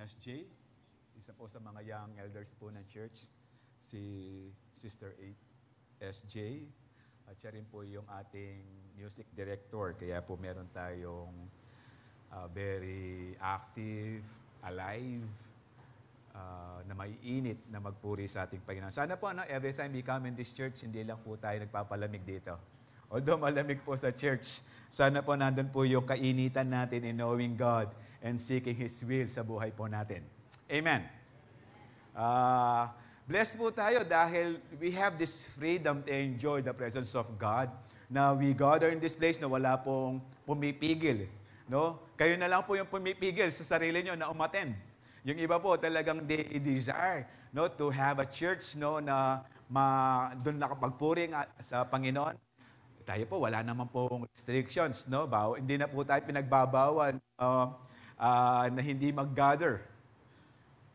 SJ, isa po sa mga young elders po ng church, si Sister SJ, at siya rin po yung ating music director. Kaya po meron tayong very active, alive, na maiinit na magpuri sa ating Panginoon. Sana po, every time we come in this church, hindi lang po tayo nagpapalamig dito. Although malamig po sa church, sana po nandun po yung kainitan natin in knowing God and seeking His will sa buhay po natin. Amen. Blessed po tayo dahil we have this freedom to enjoy the presence of God. Na we gather in this place na wala pong pumipigil. No? Kayo na lang po yung pumipigil sa sarili nyo na umattend. Yung iba po talagang they desire, no, to have a church, no, na doon nakapagpuri sa Panginoon. Tayo po, wala naman pong restrictions, no? Hindi na po tayo pinagbabawal na hindi mag-gather.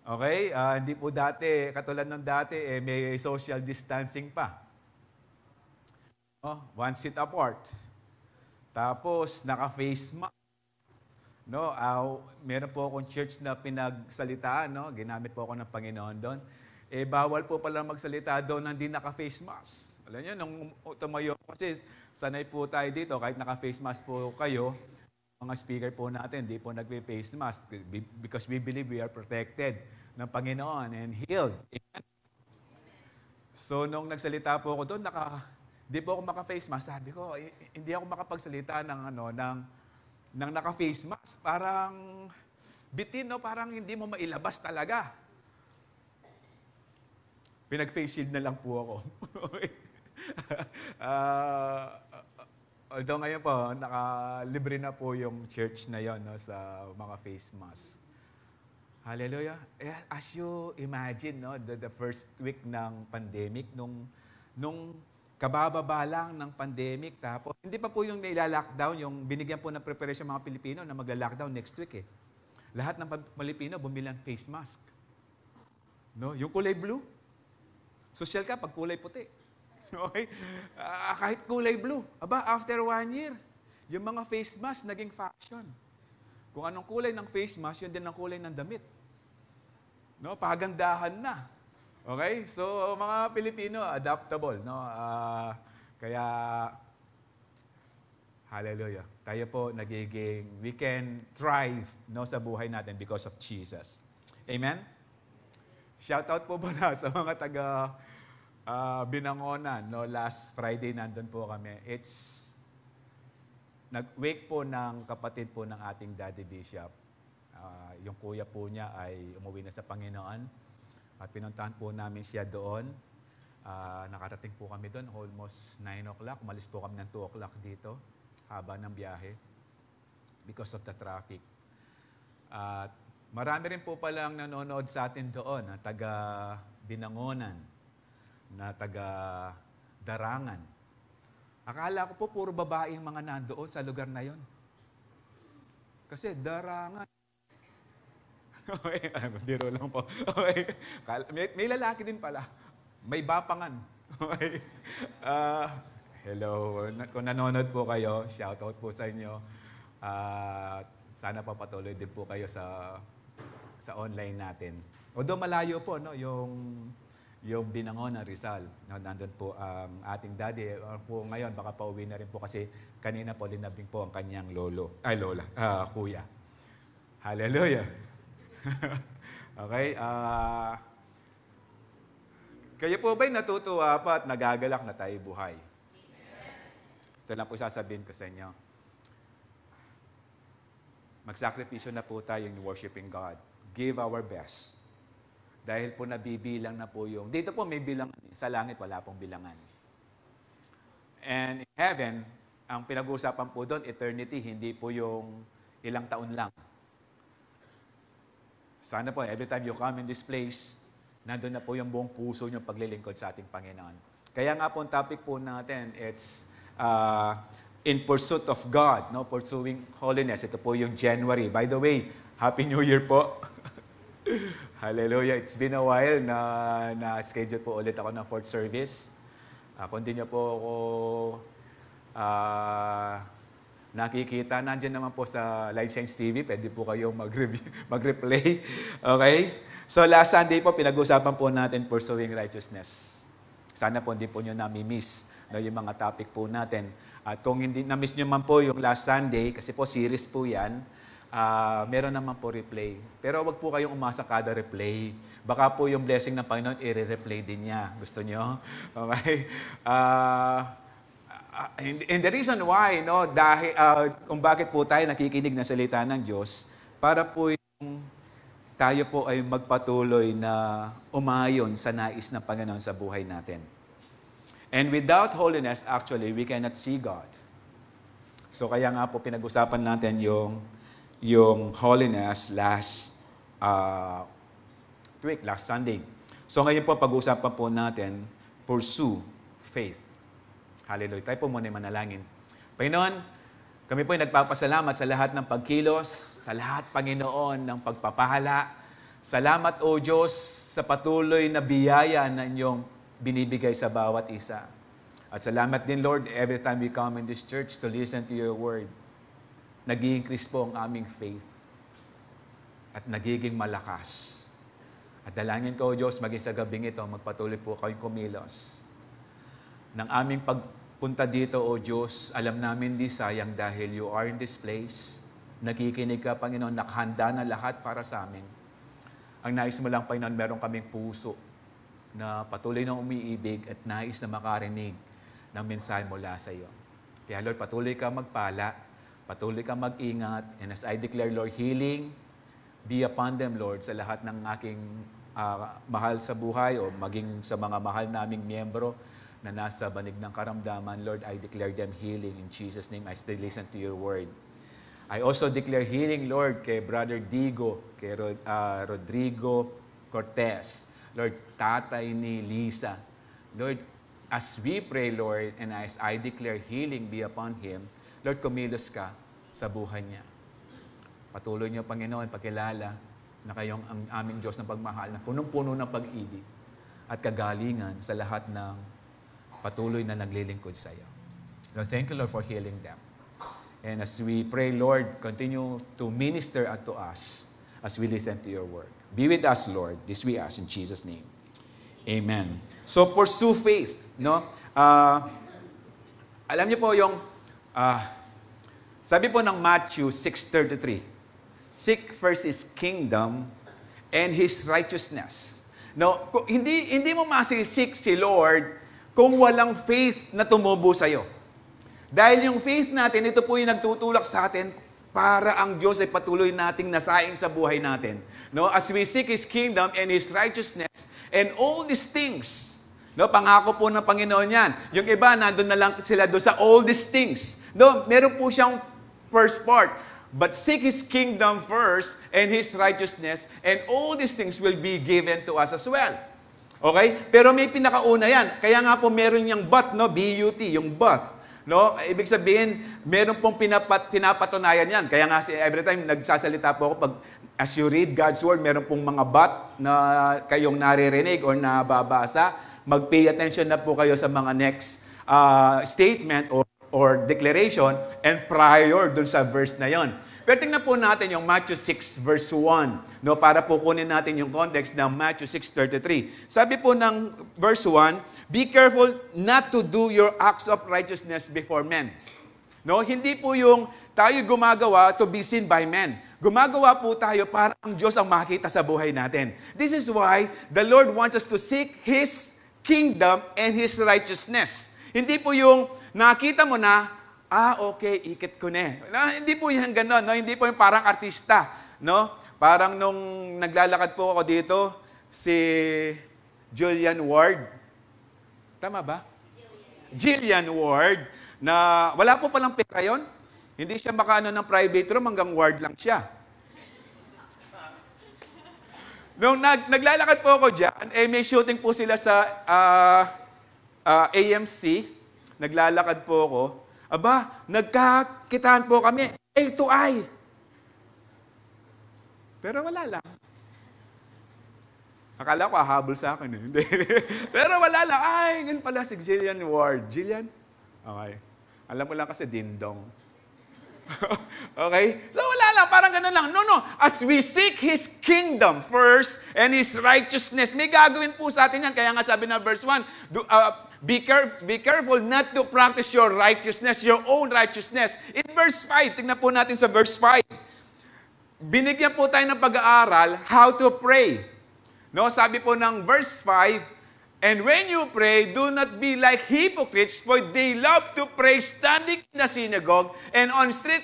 Okay? Hindi po dati, katulad ng dati, may social distancing pa. One seat apart. Tapos, naka-face mask. No? Meron po akong church na pinagsalitaan, no? Ginamit po ako ng Panginoon doon. Bawal po pala magsalita doon na hindi naka-face mask. Alam niyo, nung tumayo kasi, sanay po tayo dito, kahit naka-face mask po kayo, mga speaker po natin, hindi po nagpe-face mask because we believe we are protected ng Panginoon and healed. Amen? So, nung nagsalita po ako doon, hindi po ako maka-face mask. Sabi ko, hindi ako makapagsalita ng naka-face mask. Parang bitin, no? Parang hindi mo mailabas talaga. Pinag-face shield na lang po ako. Although ngayon po, nakalibre na po yung church na yon, no, sa mga face mask. Hallelujah. As you imagine, no, the first week ng pandemic, nung kabababa lang ng pandemic, tapos hindi pa po yung nila-lockdown, yung binigyan po ng preparation mga Pilipino na magla-lockdown next week. Lahat ng Pilipino bumili ng face mask. No, yung kulay blue. Social ka pag kulay puti. Okay? Kahit kulay blue. After 1 year, yung mga face mask naging fashion. Kung anong kulay ng face mask, yun din ang kulay ng damit. No? Pagandahan na. Okay? So, mga Pilipino, adaptable. No? Kaya, hallelujah. Tayo po we can thrive, no, sa buhay natin because of Jesus. Amen? Shoutout po ba sa mga taga Binangonan, no? Last Friday nandun po kami. Nag-wake po ng kapatid po ng ating Daddy Bishop. Yung kuya po niya ay umuwi na sa Panginoon. At pinuntahan po namin siya doon. Nakarating po kami doon almost 9 o'clock. Umalis po kami ng 2 o'clock dito. Haba ng biyahe. Because of the traffic. At marami rin po palang nanonood sa atin doon na taga Binangonan, na taga Darangan. Akala ko po puro babaeng mga nandoon sa lugar na yon. Kasi Darangan. Okay, biro lang po. Okay. May lalaki din pala. May Bapangan. Okay. Hello. Kung nanonood po kayo, shoutout po sa inyo. Sana papatuloy din po kayo sa online natin. Although malayo po, no, yung Binangonan, Rizal. No, nandun po ang ating daddy. Po ngayon, baka pauwi na rin po kasi kanina po linabing po ang kanyang kuya. Hallelujah. Okay. Kayo po ba'y natutuwa pa at nagagalak na tayo buhay? Ito lang po sasabihin ko sa inyo. Magsakripisyo na po tayo in worshiping God. Give our best. Dahil po nabibilang na po yung... Dito po may bilangan. Sa langit, wala pong bilangan. And in heaven, ang pinag-uusapan po doon, eternity, hindi po yung ilang taon lang. Sana po, every time you come in this place, nandun na po yung buong puso nyo paglilingkod sa ating Panginoon. Kaya nga po, ang topic po natin, it's in pursuit of God, no? Pursuing holiness. Ito po yung January. By the way, Happy New Year po. Hallelujah. It's been a while na schedule po ulit ako ng 4th service. Kung di niyo po ako nakikita. Nandiyan naman po sa Life Change TV. Pwede po kayong mag-replay. Okay? So last Sunday po, pinag-usapan po natin pursuing righteousness. Sana po hindi po nyo nami-miss yung mga topic po natin. At kung hindi na-miss nyo man po yung last Sunday, kasi po series po yan, meron naman po replay. Pero wag po kayong umasa kada replay. Baka po yung blessing ng Panginoon, i-replay din niya. Gusto nyo? Okay? And the reason why, no, dahil, kung bakit po tayo nakikinig ng salita ng Diyos, para po yung tayo po ay magpatuloy na umayon sa nais ng Panginoon sa buhay natin. And without holiness, actually, we cannot see God. So kaya nga po pinag-usapan natin yung holiness last week, last Sunday. So ngayon po pag-usapan po natin, pursue faith. Hallelujah. Tayo po muna manalangin. Panginoon, kami po ay nagpapasalamat sa lahat ng pagkilos, sa lahat, Panginoon, ng pagpapahala. Salamat, O Diyos, sa patuloy na biyaya na inyong binibigay sa bawat isa. At salamat din, Lord, every time we come in this church to listen to your word, nag-i-increase po ang aming faith at nagiging malakas. At dalangin ko, O Diyos, maging sa gabing ito, magpatuloy po kayong kumilos. Nang aming pagpunta dito, O Diyos, alam namin di sayang dahil you are in this place. Nakikinig ka, Panginoon, nakahanda na lahat para sa amin. Ang nais mo lang, Panginoon, meron kaming puso na patuloy na umiibig at nais na makarinig ng mensahe mula sa iyo. Kaya Lord, patuloy ka magpala, patuloy ka mag-ingat, and as I declare, Lord, healing be upon them, Lord, sa lahat ng aking mahal sa buhay o maging sa mga mahal naming miyembro na nasa banig ng karamdaman. Lord, I declare them healing in Jesus' name. I still listen to your word. I also declare healing, Lord, kay Brother Digo, kay Rodrigo Cortez, Lord, tatay ni Lisa. Lord, as we pray, Lord, and as I declare healing be upon him, Lord, kumilos ka sa buhay niya. Patuloy niyo, Panginoon, pakilala na kayong ang aming Diyos ng pagmahal, na punong-puno ng pag-ibig at kagalingan sa lahat ng patuloy na naglilingkod sa iyo. Lord, thank you, Lord, for healing them. And as we pray, Lord, continue to minister unto us as we listen to your word. Be with us, Lord. This we ask in Jesus' name. Amen. So, pursue faith. No? Alam niyo po yung, sabi po ng Matthew 6:33, seek first His kingdom and His righteousness. No, hindi mo masisik si Lord kung walang faith na tumubo sa'yo. Dahil yung faith natin, ito po yung nagtutulak sa atin para ang Diyos ay patuloy nating nasaing sa buhay natin. No, as we seek His kingdom and His righteousness and all these things, no, pangako po ng Panginoon yan. Yung iba, nandun na lang sila doon sa all these things. No, meron po siyang first part. But seek His kingdom first and His righteousness, and all these things will be given to us as well. Okay? Pero may pinakauna yan. Kaya nga po meron yung but, no? B-U-T, yung but. No? Ibig sabihin, meron pong pinapatunayan yan. Kaya nga every time nagsasalita po ako, pag as you read God's Word, meron pong mga but na kayong naririnig or nababasa. Mag-pay attention na po kayo sa mga next statement or declaration and prior dun sa verse na yon. Pero tingnan po natin yung Matthew 6 verse 1, no, para po kunin natin yung context ng Matthew 6:33. Sabi po ng verse 1, be careful not to do your acts of righteousness before men. No, hindi po yung tayo gumagawa to be seen by men. Gumagawa po tayo para ang Diyos ang makita sa buhay natin. This is why the Lord wants us to seek His kingdom and His righteousness. Hindi po yung nakita mo na, okay, ikit ko na. Hindi po yan gano'n, no? Hindi po yung parang artista, no? Parang nung naglalakad po ako dito, si Julian Ward. Tama ba? Jillian Ward, na wala po palang pera yun. Hindi siya makaano ng private room, hanggang ward lang siya. Nung naglalakad po ako dyan, may shooting po sila sa AMC. Naglalakad po ako. Aba, nagkakitaan po kami, eye to eye. Pero wala lang. Akala ko hahabol sa akin. Pero wala lang. Ay, ganun pala si Jillian Ward. Jillian? Okay. Alam ko lang kasi dindong. Okay? So wala lang, parang ganun lang. No. As we seek His kingdom first and His righteousness, may gagawin po sa atin yan. Kaya nga sabi na verse 1, be careful not to practice your righteousness, your own righteousness. In verse 5, tingnan po natin sa verse 5. Binigyan po tayo ng pag-aaral how to pray. No, sabi po ng verse 5, and when you pray, do not be like hypocrites, for they love to pray standing in the synagogue and on street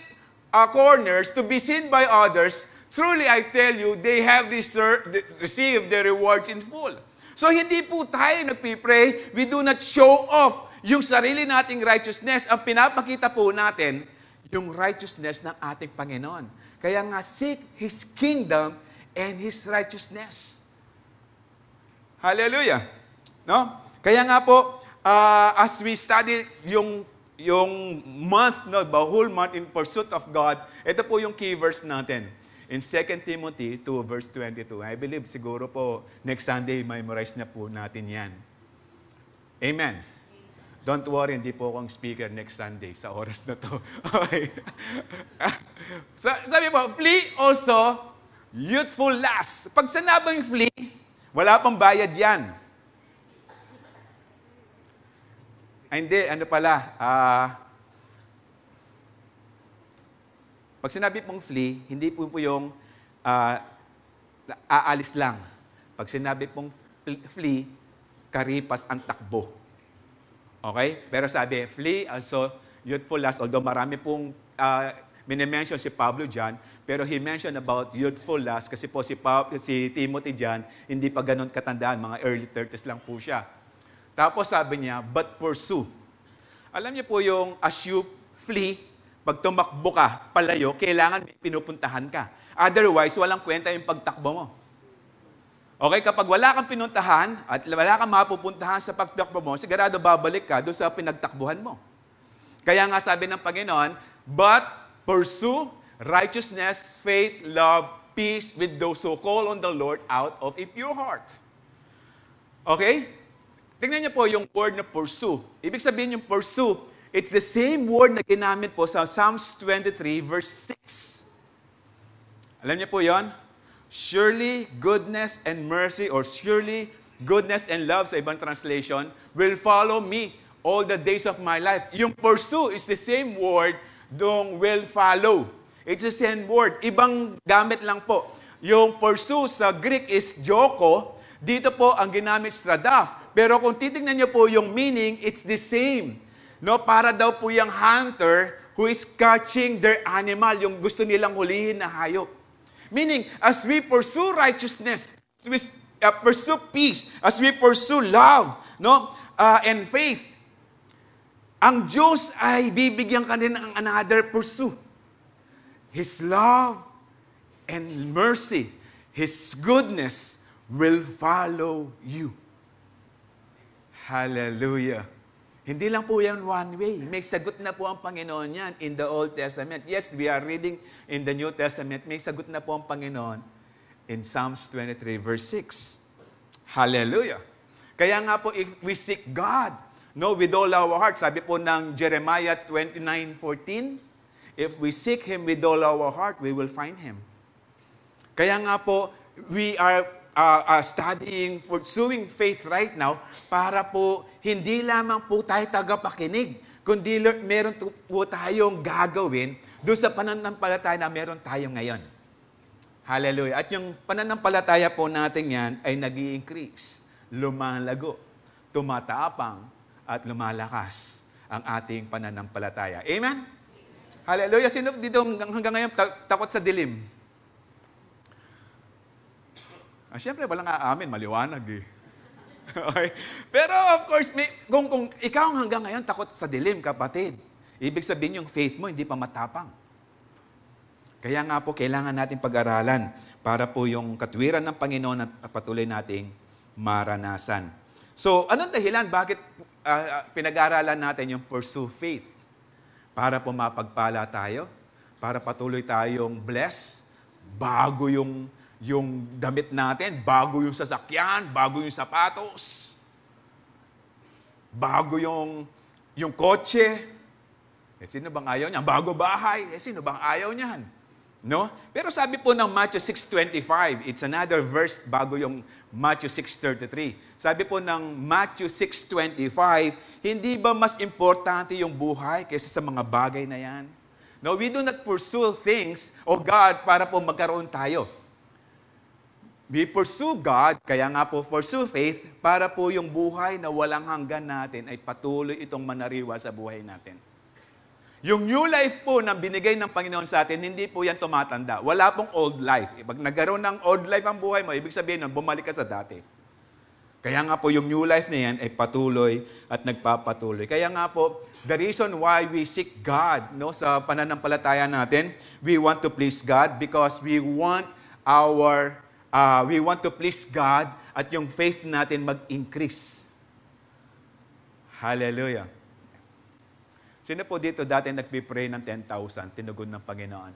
corners to be seen by others. Truly, I tell you, they have received their rewards in full. So, hindi po tayo nagpipray. We do not show off yung sarili nating righteousness. Ang pinapakita po natin, yung righteousness ng ating Panginoon. Kaya nga, seek His kingdom and His righteousness. Hallelujah! No? Kaya nga po, as we study yung month, no, the whole month in pursuit of God, ito po yung key verse natin. In 2 Timothy 2 verse 22. I believe siguro po next Sunday, memorize na po natin yan. Amen. Don't worry, hindi po akong speaker next Sunday sa oras na to. Okay. Sabi po, flee also youthful lust. Pag sinabing flee, wala pang bayad yan. Hindi, ano pala, pag sinabi pong flee, hindi po yung aalis lang. Pag sinabi pong flee, karipas ang takbo. Okay? Pero sabi, flee, also youthful lust, although marami pong minimension si Pablo dyan, pero he mentioned about youthful lust kasi po si Timothy dyan, hindi pa ganun katandaan, mga early 30s lang po siya. Tapos sabi niya, but pursue. Alam niyo po yung as you flee, pag tumakbo ka, palayo, kailangan may pinupuntahan ka. Otherwise, walang kwenta yung pagtakbo mo. Okay, kapag wala kang pinuntahan at wala kang mapupuntahan sa pagtakbo mo, sigurado babalik ka doon sa pinagtakbuhan mo. Kaya nga sabi ng Panginoon, but pursue righteousness, faith, love, peace with those who call on the Lord out of a pure heart. Okay? Tingnan niyo po yung word na pursue. Ibig sabihin yung pursue, it's the same word na ginamit po sa Psalms 23 verse 6. Alam niyo po yon? Surely goodness and mercy, or surely goodness and love sa ibang translation, will follow me all the days of my life. Yung pursue is the same word dong will follow. It's the same word. Ibang gamit lang po. Yung pursue sa Greek is joko. Dito po ang ginamit stradaf. Pero kung titingnan niyo po yung meaning, it's the same. No, para daw po yung hunter who is catching their animal, yung gusto nilang hulihin na hayop. Meaning, as we pursue righteousness, as we pursue peace, as we pursue love, no, and faith, ang Diyos ay bibigyan ka din ng another pursuit. His love and mercy, His goodness will follow you. Hallelujah. Hindi lang po yan one way. May sagot na po ang Panginoon yan in the Old Testament. Yes, we are reading in the New Testament. May sagot na po ang Panginoon in Psalms 23 verse 6. Hallelujah. Kaya nga po, if we seek God, no, with all our heart, sabi po ng Jeremiah 29:14, if we seek Him with all our heart, we will find Him. Kaya nga po, we are studying, pursuing faith right now para po hindi lamang po tayo tagapakinig, kundi meron po tayong gagawin doon sa pananampalataya na meron tayo ngayon. Hallelujah. At yung pananampalataya po natin yan ay nag-i-increase, lumalago, tumatapang, at lumalakas ang ating pananampalataya. Amen? Hallelujah. Sino dito hanggang ngayon takot sa dilim? Siyempre, walang aamin, maliwanag eh. Okay? Pero of course, kung ikaw hanggang ngayon takot sa dilim, kapatid, ibig sabihin yung faith mo hindi pa matapang. Kaya nga po, kailangan natin pag-aralan para po yung katwiran ng Panginoon at patuloy nating maranasan. So, anong dahilan? Bakit pinag-aralan natin yung pursue faith? Para po mapagpala tayo? Para patuloy tayong blessed? Bago yung damit natin, bago yung sasakyan, bago yung sapatos, bago yung kotse, Sino bang ayaw niyan? Bago bahay. Sino bang ayaw niyan? No? Pero sabi po ng Matthew 6:25, it's another verse bago yung Matthew 6:33. Sabi po ng Matthew 6:25, hindi ba mas importante yung buhay kaysa sa mga bagay na yan? No, we do not pursue things of God para po magkaroon tayo. We pursue God, kaya nga po pursue faith, para po yung buhay na walang hanggan natin ay patuloy itong manariwa sa buhay natin. Yung new life po na binigay ng Panginoon sa atin, hindi po yan tumatanda. Wala pong old life. Pag nagkaroon ng old life ang buhay mo, ibig sabihin na bumalik ka sa dati. Kaya nga po yung new life na yan ay patuloy at nagpapatuloy. Kaya nga po, the reason why we seek God, no, sa pananampalataya natin, we want to please God because we want to please God at yung faith natin mag-increase. Hallelujah. Sino po dito dati nagpipray ng 10,000, tinugon ng Panginoon?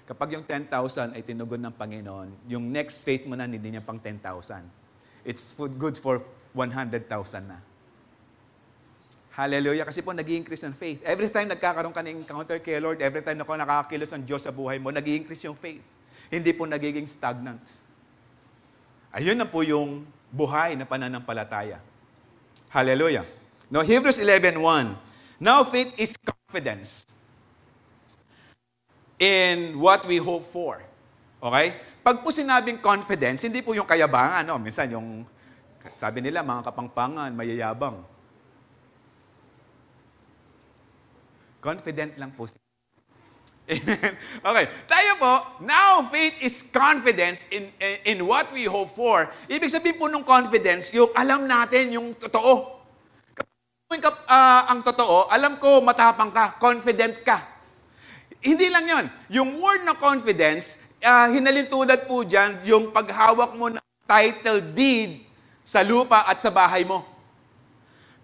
Kapag yung 10,000 ay tinugon ng Panginoon, yung next faith mo na hindi niya pang 10,000. It's good for 100,000 na. Hallelujah. Kasi po nag-i-increase ng faith. Every time nagkakaroon ka ng encounter kay Lord, every time na nakakakilos ang Diyos sa buhay mo, nag-i-increase yung faith. Hindi po nagiging stagnant. Ayun na po yung buhay na pananampalataya. Hallelujah. Now, Hebrews 11:1. Now, faith is confidence in what we hope for. Okay? Pag po sinabing confidence, hindi po yung kayabangan. No? Minsan yung, sabi nila, mga kapangpangan, mayayabang. Confident lang po. Amen. Okay. Tayo po, now faith is confidence in what we hope for. Ibig sabihin po ng confidence, yung alam natin yung totoo. Ang totoo, alam ko matapang ka, confident ka. Hindi lang yon. Yung word na confidence, hinalintulad po dyan yung paghawak mo ng title deed sa lupa at sa bahay mo.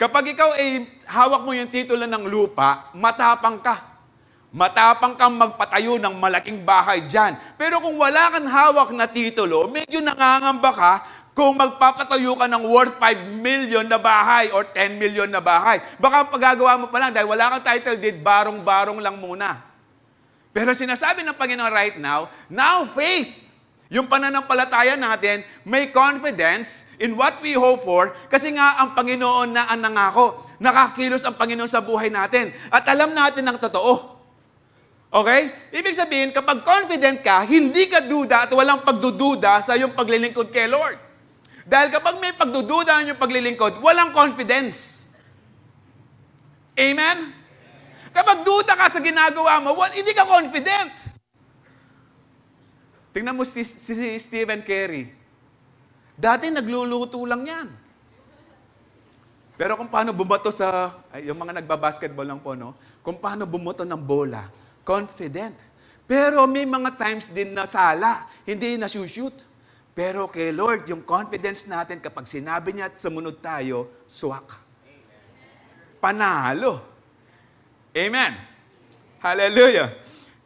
Kapag ikaw ay hawak mo yung titulo ng lupa, matapang ka. Matapang kang magpatayo ng malaking bahay dyan. Pero kung wala kang hawak na titulo, medyo nangangamba ka kung magpapatayo ka ng worth 5 million na bahay or 10 million na bahay. Baka pagagawa mo pa lang dahil wala kang title deed, barong-barong lang muna. Pero sinasabi ng Panginoon right now faith, yung pananampalataya natin, may confidence in what we hope for, kasi nga ang Panginoon na ang nangako, nakakilos ang Panginoon sa buhay natin. At alam natin ang totoo. Okay? Ibig sabihin, kapag confident ka, hindi ka duda at walang pagdududa sa iyong paglilingkod kay Lord. Dahil kapag may pagdududa ang iyong paglilingkod, walang confidence. Amen? Kapag duda ka sa ginagawa mo, hindi ka confident. Tingnan mo si Stephen Curry. Dati nagluluto lang yan. Pero kung paano bumato yung mga nagbabasketball lang po, no? Kung paano bumato ng bola, confident. Pero may mga times din na sala, hindi na-shoot. Pero kay Lord, yung confidence natin, kapag sinabi niya at sumunod tayo, swak. Panalo. Amen. Hallelujah.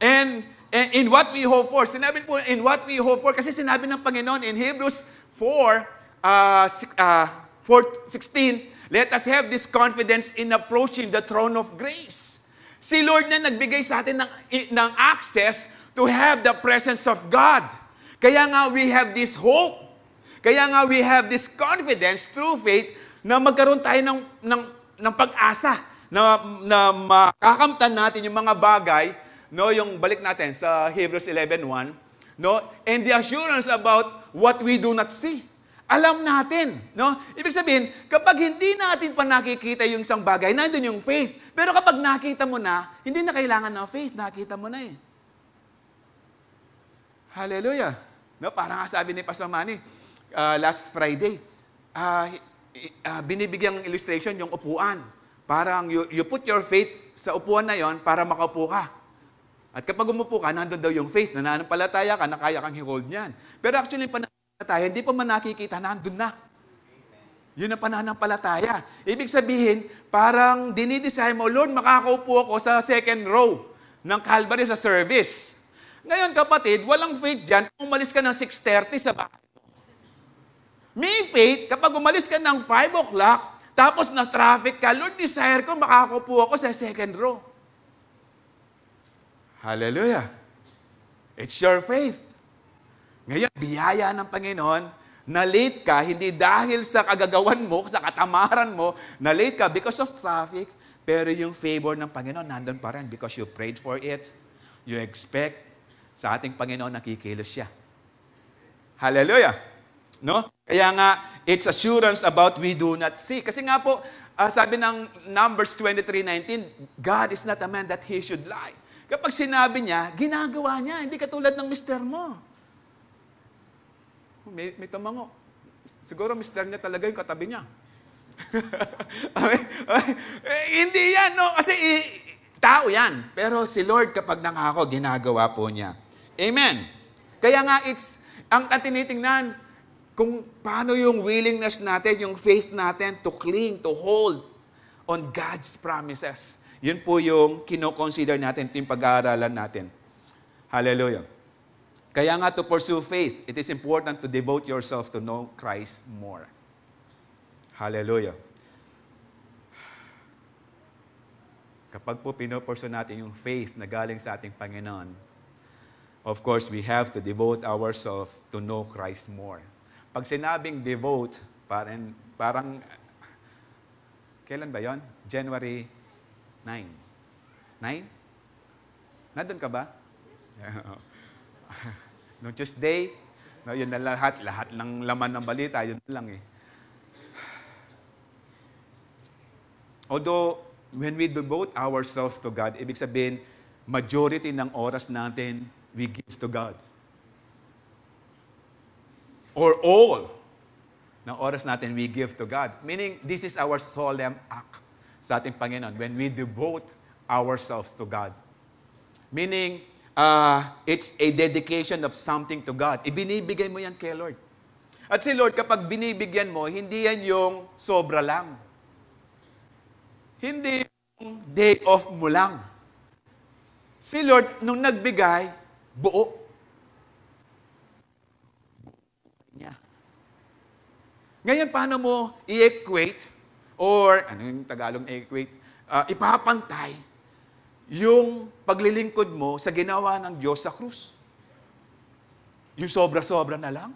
And in what we hope for, sinabi po in what we hope for, kasi sinabi ng Panginoon in Hebrews 4:16, let us have this confidence in approaching the throne of grace. Si Lord na nagbigay sa atin ng access to have the presence of God. Kaya nga we have this hope. Kaya nga we have this confidence through faith na magkaroon tayo ng pag-asa na makakamtan natin yung mga bagay, no, yung balik natin sa Hebrews 11:1, no, and the assurance about what we do not see. Alam natin, no? Ibig sabihin, kapag hindi natin pa nakikita yung isang bagay, nandun yung faith. Pero kapag nakita mo na, hindi na kailangan ng faith, nakita mo na eh. Hallelujah. No, parang sabi ni Pastor Manny, last Friday, binibigyang illustration yung upuan. Parang you put your faith sa upuan na yon para makaupo ka. At kapag umupo ka, nandun daw yung faith, nananampalataya ka, na kaya kang i-hold niyan. Pero actually, pananampalataya, hindi pa man nakikita, nandun na. Yun ang pananampalataya. Ibig sabihin, parang dinidesire mo, Lord, makakaupo ako sa second row ng Calvary sa service. Ngayon, kapatid, walang faith dyan, umalis ka ng 6:30 sa bahay. May faith, kapag umalis ka ng 5 o'clock, Tapos na-traffic ka, Lord, desire ko, makakupo ako sa second row. Hallelujah. It's your faith. Ngayon, biyaya ng Panginoon, na late ka, hindi dahil sa kagagawan mo, sa katamaran mo, na late ka because of traffic, pero yung favor ng Panginoon, nandun pa rin because you prayed for it. You expect sa ating Panginoon nakikilos siya. Hallelujah. No? Kaya nga, it's assurance about we do not see. Kasi nga po, sabi ng Numbers 23:19, God is not a man that he should lie. Kapag sinabi niya, ginagawa niya. Hindi katulad ng mister mo. May tumango. Siguro mister niya talaga yung katabi niya. Hindi yan, no? Kasi tao yan. Pero si Lord, kapag nangako, ginagawa po niya. Amen. Kaya nga, ang tinitingnan, kung paano yung willingness natin, yung faith natin to cling, to hold on God's promises. Yun po yung kino-consider natin, ito yung pag-aaralan natin. Hallelujah. Kaya nga, to pursue faith, it is important to devote yourself to know Christ more. Hallelujah. Kapag po pinopursue natin yung faith na galing sa ating Panginoon, of course, we have to devote ourselves to know Christ more. Pag sinabing devote, parang kailan ba yon? January 9. 9? Nandun ka ba? Noong Tuesday, no, yun na lahat ng laman ng balita, yun lang eh. Although, when we devote ourselves to God, ibig sabihin, majority ng oras natin, we give to God. Or all ng oras natin, we give to God. Meaning, this is our solemn act sa ating Panginoon when we devote ourselves to God. Meaning, it's a dedication of something to God. Ibinibigay mo yan kay Lord. At si Lord, kapag binibigyan mo, hindi yan yung sobra lang. Hindi yung day off mo lang. Si Lord, nung nagbigay, buo. Yeah. Ngayon, paano mo i-equate, or, ano yung Tagalog equate, ipapantay yung paglilingkod mo sa ginawa ng Diyos sa krus. Yung sobra-sobra na lang.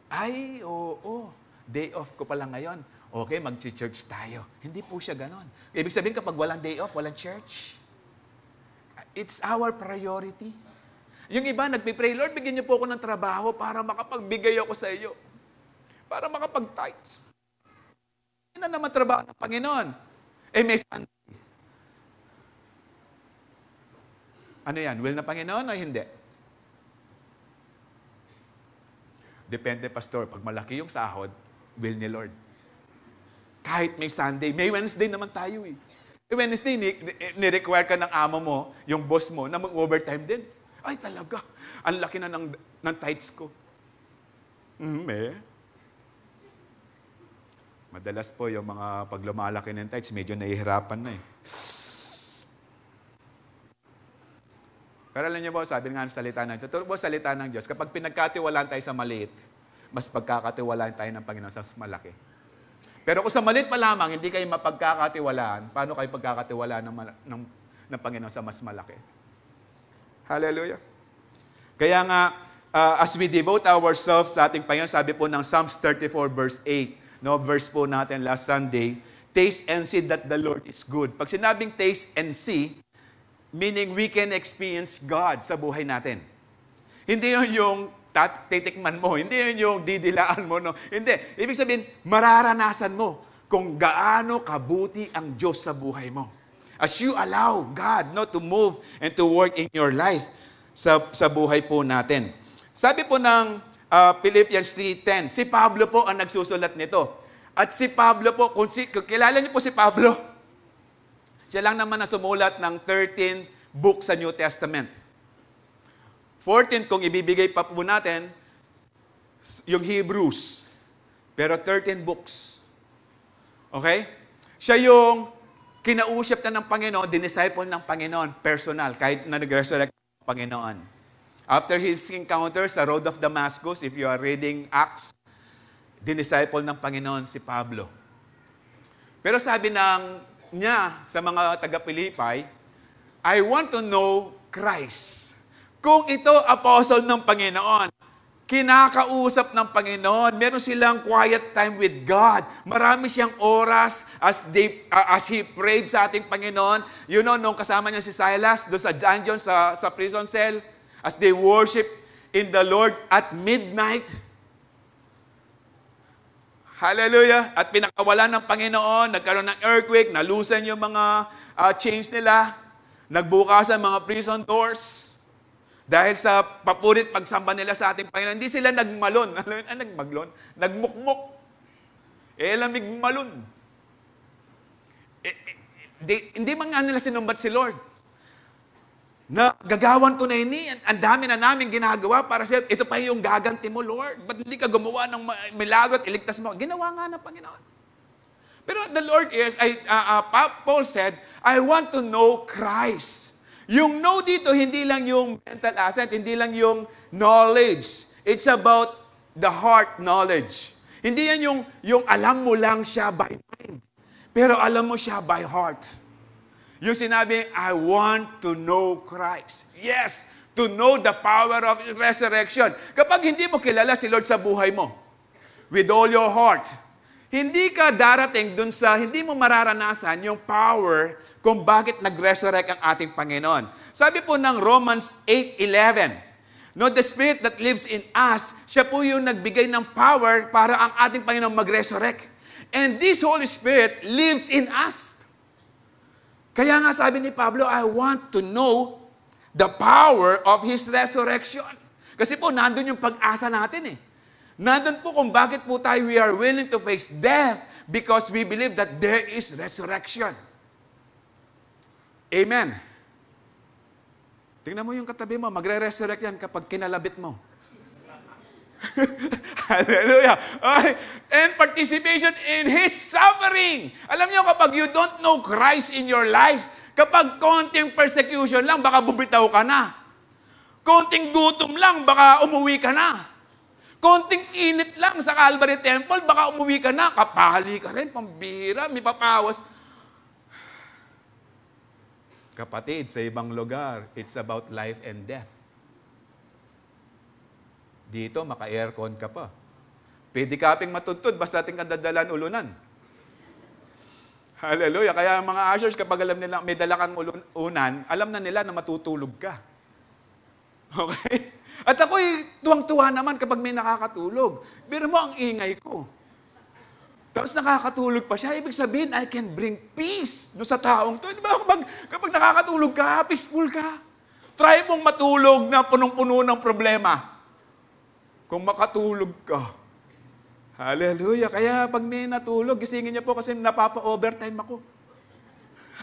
Ay, oo, day off ko pala ngayon. Okay, mag-church tayo. Hindi po siya ganon. Ibig sabihin, kapag walang day off, walang church. It's our priority. Yung iba, nagpipray, Lord, bigyan niyo po ako ng trabaho para makapagbigay ako sa iyo. Para makapag-tithes. Yan na naman trabaho ng Panginoon. May Sunday. Ano yan? Will na Panginoon o hindi? Depende, Pastor. Pag malaki yung sahod, will ni Lord. Kahit may Sunday, may Wednesday naman tayo eh. Wednesday, ni-require ka ng amo mo, yung boss mo, na mag-overtime din. Ay, talaga. Ang laki na ng tithes ko. Madalas po yung mga pag lumalaki ng tithes, medyo nahihirapan na eh. Pero alam niyo po, sabi nga ng salita ng Diyos, turo po salita ng Diyos, kapag pinagkatiwalaan tayo sa maliit, mas pagkakatiwalaan tayo ng Panginoon sa malaki. Pero kung sa maliit pa lamang, hindi kayo mapagkakatiwalaan, paano kayo pagkakatiwalaan ng Panginoon sa mas malaki? Hallelujah. Kaya nga, as we devote ourselves sa ating Panginoon, sabi po ng Psalms 34 verse 8, no, verse po natin last Sunday, taste and see that the Lord is good. Pag sinabing taste and see, meaning we can experience God sa buhay natin. Hindi yun yung titikman mo, hindi yun yung didilaan mo. No? Hindi. Ibig sabihin, mararanasan mo kung gaano kabuti ang Diyos sa buhay mo. As you allow God to move and to work in your life sa buhay po natin. Sabi po ng Philippians 3:10, si Pablo po ang nagsusulat nito. At si Pablo po, kung kilala niyo po si Pablo, siya lang naman na sumulat ng 13 books sa New Testament. 14 kung ibibigay pa po natin, yung Hebrews. Pero 13 books. Okay? Siya yung kinausap na ng Panginoon, dinisciple ng Panginoon, personal, kahit na nag-resurrect ng Panginoon. After his encounter sa road of Damascus, if you are reading Acts, dinisciple ng Panginoon si Pablo. Pero sabi niya sa mga taga-Pilipay, I want to know Christ. Kung ito apostle ng Panginoon, kinakausap ng Panginoon, meron silang quiet time with God. Marami siyang oras as he prayed sa ating Panginoon. You know, nung kasama niya si Silas doon sa dungeon, sa prison cell, as they worship in the Lord at midnight. Hallelujah! At pinakawalan ng Panginoon, nagkaroon ng earthquake, nalusan yung mga chains nila, nagbukas ang mga prison doors. Dahil sa papurit pagsamba nila sa ating Panginoon, hindi sila nagmalon. Nagmaglon? Nagmukmuk. Lamig malon. Hindi man nga nila sinumbat si Lord. Na gagawan ko na ini, ang dami na namin ginagawa para sa ito pa yung gaganti mo, Lord. Ba't hindi ka gumawa ng milagro at iligtas mo? Ginawa nga ng Panginoon. Pero the Lord is, Paul said, I want to know Christ. Yung know dito, hindi lang yung mental asset, hindi lang yung knowledge. It's about the heart knowledge. Hindi yan yung alam mo lang siya by mind. Pero alam mo siya by heart. Yung sinabi, I want to know Christ. Yes, to know the power of His resurrection. Kapag hindi mo kilala si Lord sa buhay mo, with all your heart, hindi ka darating dun sa, hindi mo mararanasan yung power kung bakit nag-resurrect ang ating Panginoon. Sabi po ng Romans 8:11, no, the Spirit that lives in us, siya po yung nagbigay ng power para ang ating Panginoon mag-resurrect. And this Holy Spirit lives in us. Kaya nga sabi ni Pablo, I want to know the power of His resurrection. Kasi po, nandun yung pag-asa natin eh. Nandun po kung bakit po tayo, we are willing to face death because we believe that there is resurrection. Amen. Tingnan mo yung katabi mo, magre-resurrect yan kapag kinalabit mo. Hallelujah. Okay. And participation in His suffering. Alam niyo, kapag you don't know Christ in your life, kapag konting persecution lang, baka bubitaw ka na. Konting gutom lang, baka umuwi ka na. Konting init lang sa Calvary Temple, baka umuwi ka na. Kapali ka rin, pambira, may papawas. Kapatid, sa ibang lugar, it's about life and death. Dito, maka-aircon ka pa. Pwede kaping matuntun, basta ating kandadalan ulunan. Hallelujah. Kaya mga ushers, kapag alam nila may dala kang unan, alam na nila na matutulog ka. Okay? At ako'y tuwang-tuwa naman kapag may nakakatulog. Pero mo, ang ingay ko. Tapos nakakatulog pa siya, ibig sabihin, I can bring peace doon sa taong to. Diba? Kapag nakakatulog ka, peaceful ka. Try mong matulog na punong-puno ng problema. Kung makatulog ka. Hallelujah. Kaya pag may natulog, gisingin niyo po kasi napapa-overtime ako.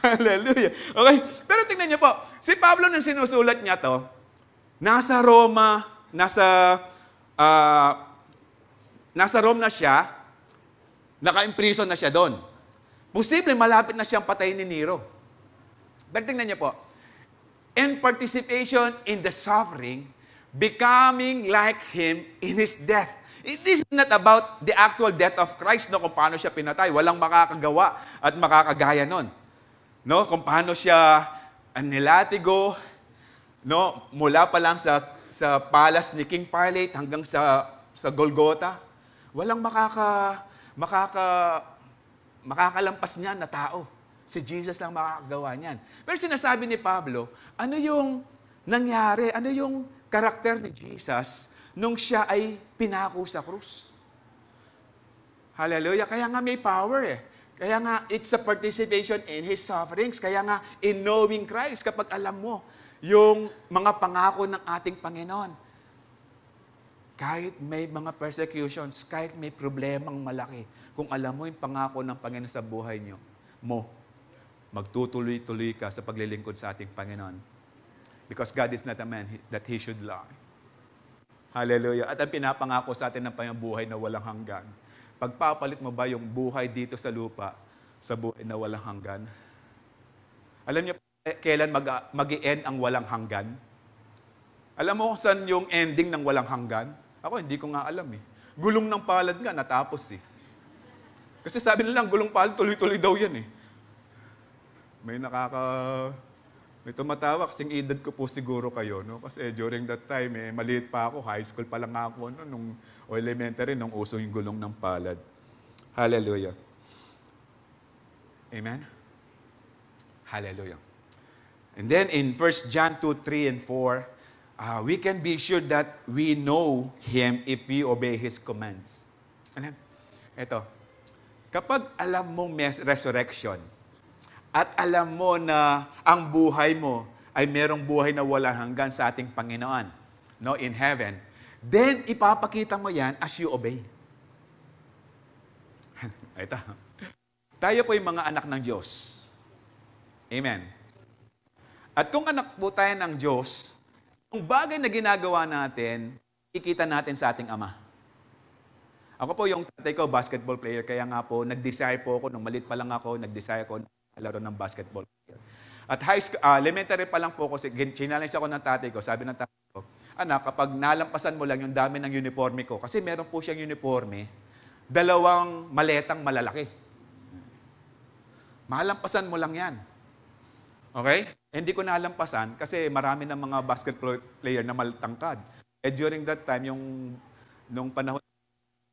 Hallelujah. Okay? Pero tingnan niyo po, si Pablo nang sinusulat niya to, nasa Roma, nasa Rome na siya, naka-imprison na siya doon. Posible malapit na siyang patayin ni Nero. Pero tingnan niyo po, in participation in the suffering, becoming like Him in His death. This is not about the actual death of Christ, no, kung paano siya pinatay. Walang makakagawa at makakagaya nun. No, kung paano siya nilatigo, no, mula pa lang sa palace ni King Pilate hanggang sa Golgotha. Walang makakalampas niyan na tao. Si Jesus lang makakagawa niyan. Pero sinasabi ni Pablo, ano yung nangyari? Ano yung karakter ni Jesus nung siya ay pinako sa krus? Hallelujah. Kaya nga may power eh. Kaya nga it's a participation in His sufferings. Kaya nga in knowing Christ, kapag alam mo yung mga pangako ng ating Panginoon, kahit may mga persecutions, kahit may problemang malaki, kung alam mo yung pangako ng Panginoon sa buhay mo, magtutuloy-tuloy ka sa paglilingkod sa ating Panginoon. Because God is not a man that He should lie. Hallelujah. At ang pinapangako sa atin ng Panginoon, buhay na walang hanggan. Pagpapalit mo ba yung buhay dito sa lupa sa buhay na walang hanggan? Alam niyo kailan mag-i-end ang walang hanggan? Alam mo kung saan yung ending ng walang hanggan? Ako, hindi ko nga alam eh. Gulong ng palad nga, natapos eh. Kasi sabi nila, ang gulong palad, tuloy-tuloy daw yan eh. May tumatawa, kasing edad ko po siguro kayo, no? Kasi during that time, maliit pa ako, high school pa lang ako, no? O elementary, nung uso yung gulong ng palad. Hallelujah. Amen? Hallelujah. And then in 1 John 2, 3, and 4, we can be sure that we know Him if we obey His commands. Alam? Ito. Kapag alam mong may resurrection, at alam mo na ang buhay mo ay merong buhay na walang hanggan sa ating Panginoon, no, in heaven, then ipapakita mo yan as you obey. Ito. Tayo po yung mga anak ng Diyos. Amen. At kung anak po tayo ng Diyos, ang bagay na ginagawa natin, ikita natin sa ating Ama. Ako po yung tatay ko, basketball player, kaya nga po, nag-desire po ako, nung maliit pa lang ako, nag-desire ko laro ng basketball player. At elementary pa lang po ako, challenge ako ng tatay ko, sabi ng tatay ko, anak, kapag nalampasan mo lang yung dami ng uniforme ko, kasi meron po siyang uniforme, 2 maletang malalaki. Malampasan mo lang yan. Okay? Hindi ko nalampasan kasi marami ng mga basketball player na maltangkad. During that time, nung panahon,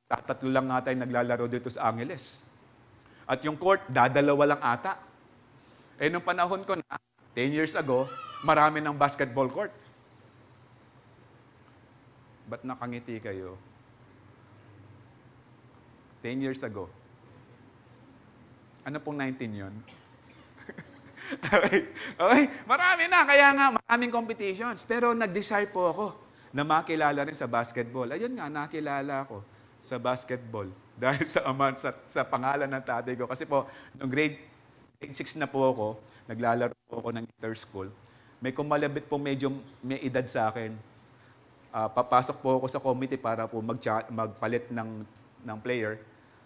3 lang nga tayo naglalaro dito sa Angeles. At yung court, 2 lang ata. Nung panahon ko na, 10 years ago, marami ng basketball court. Ba't nakangiti kayo? 10 years ago. Ano pong 19 yun? Okay. Marami na, kaya nga, maraming competitions. Pero nag-desire po ako na makilala rin sa basketball. Ayun nga, nakilala ako sa basketball. Dahil sa pangalan ng tatay ko. Kasi po, nung grade 6 na po ako, naglalaro po ako ng inter-school. May kumalabit po medyo may edad sa akin. Papasok po ako sa committee para po magpalit ng player.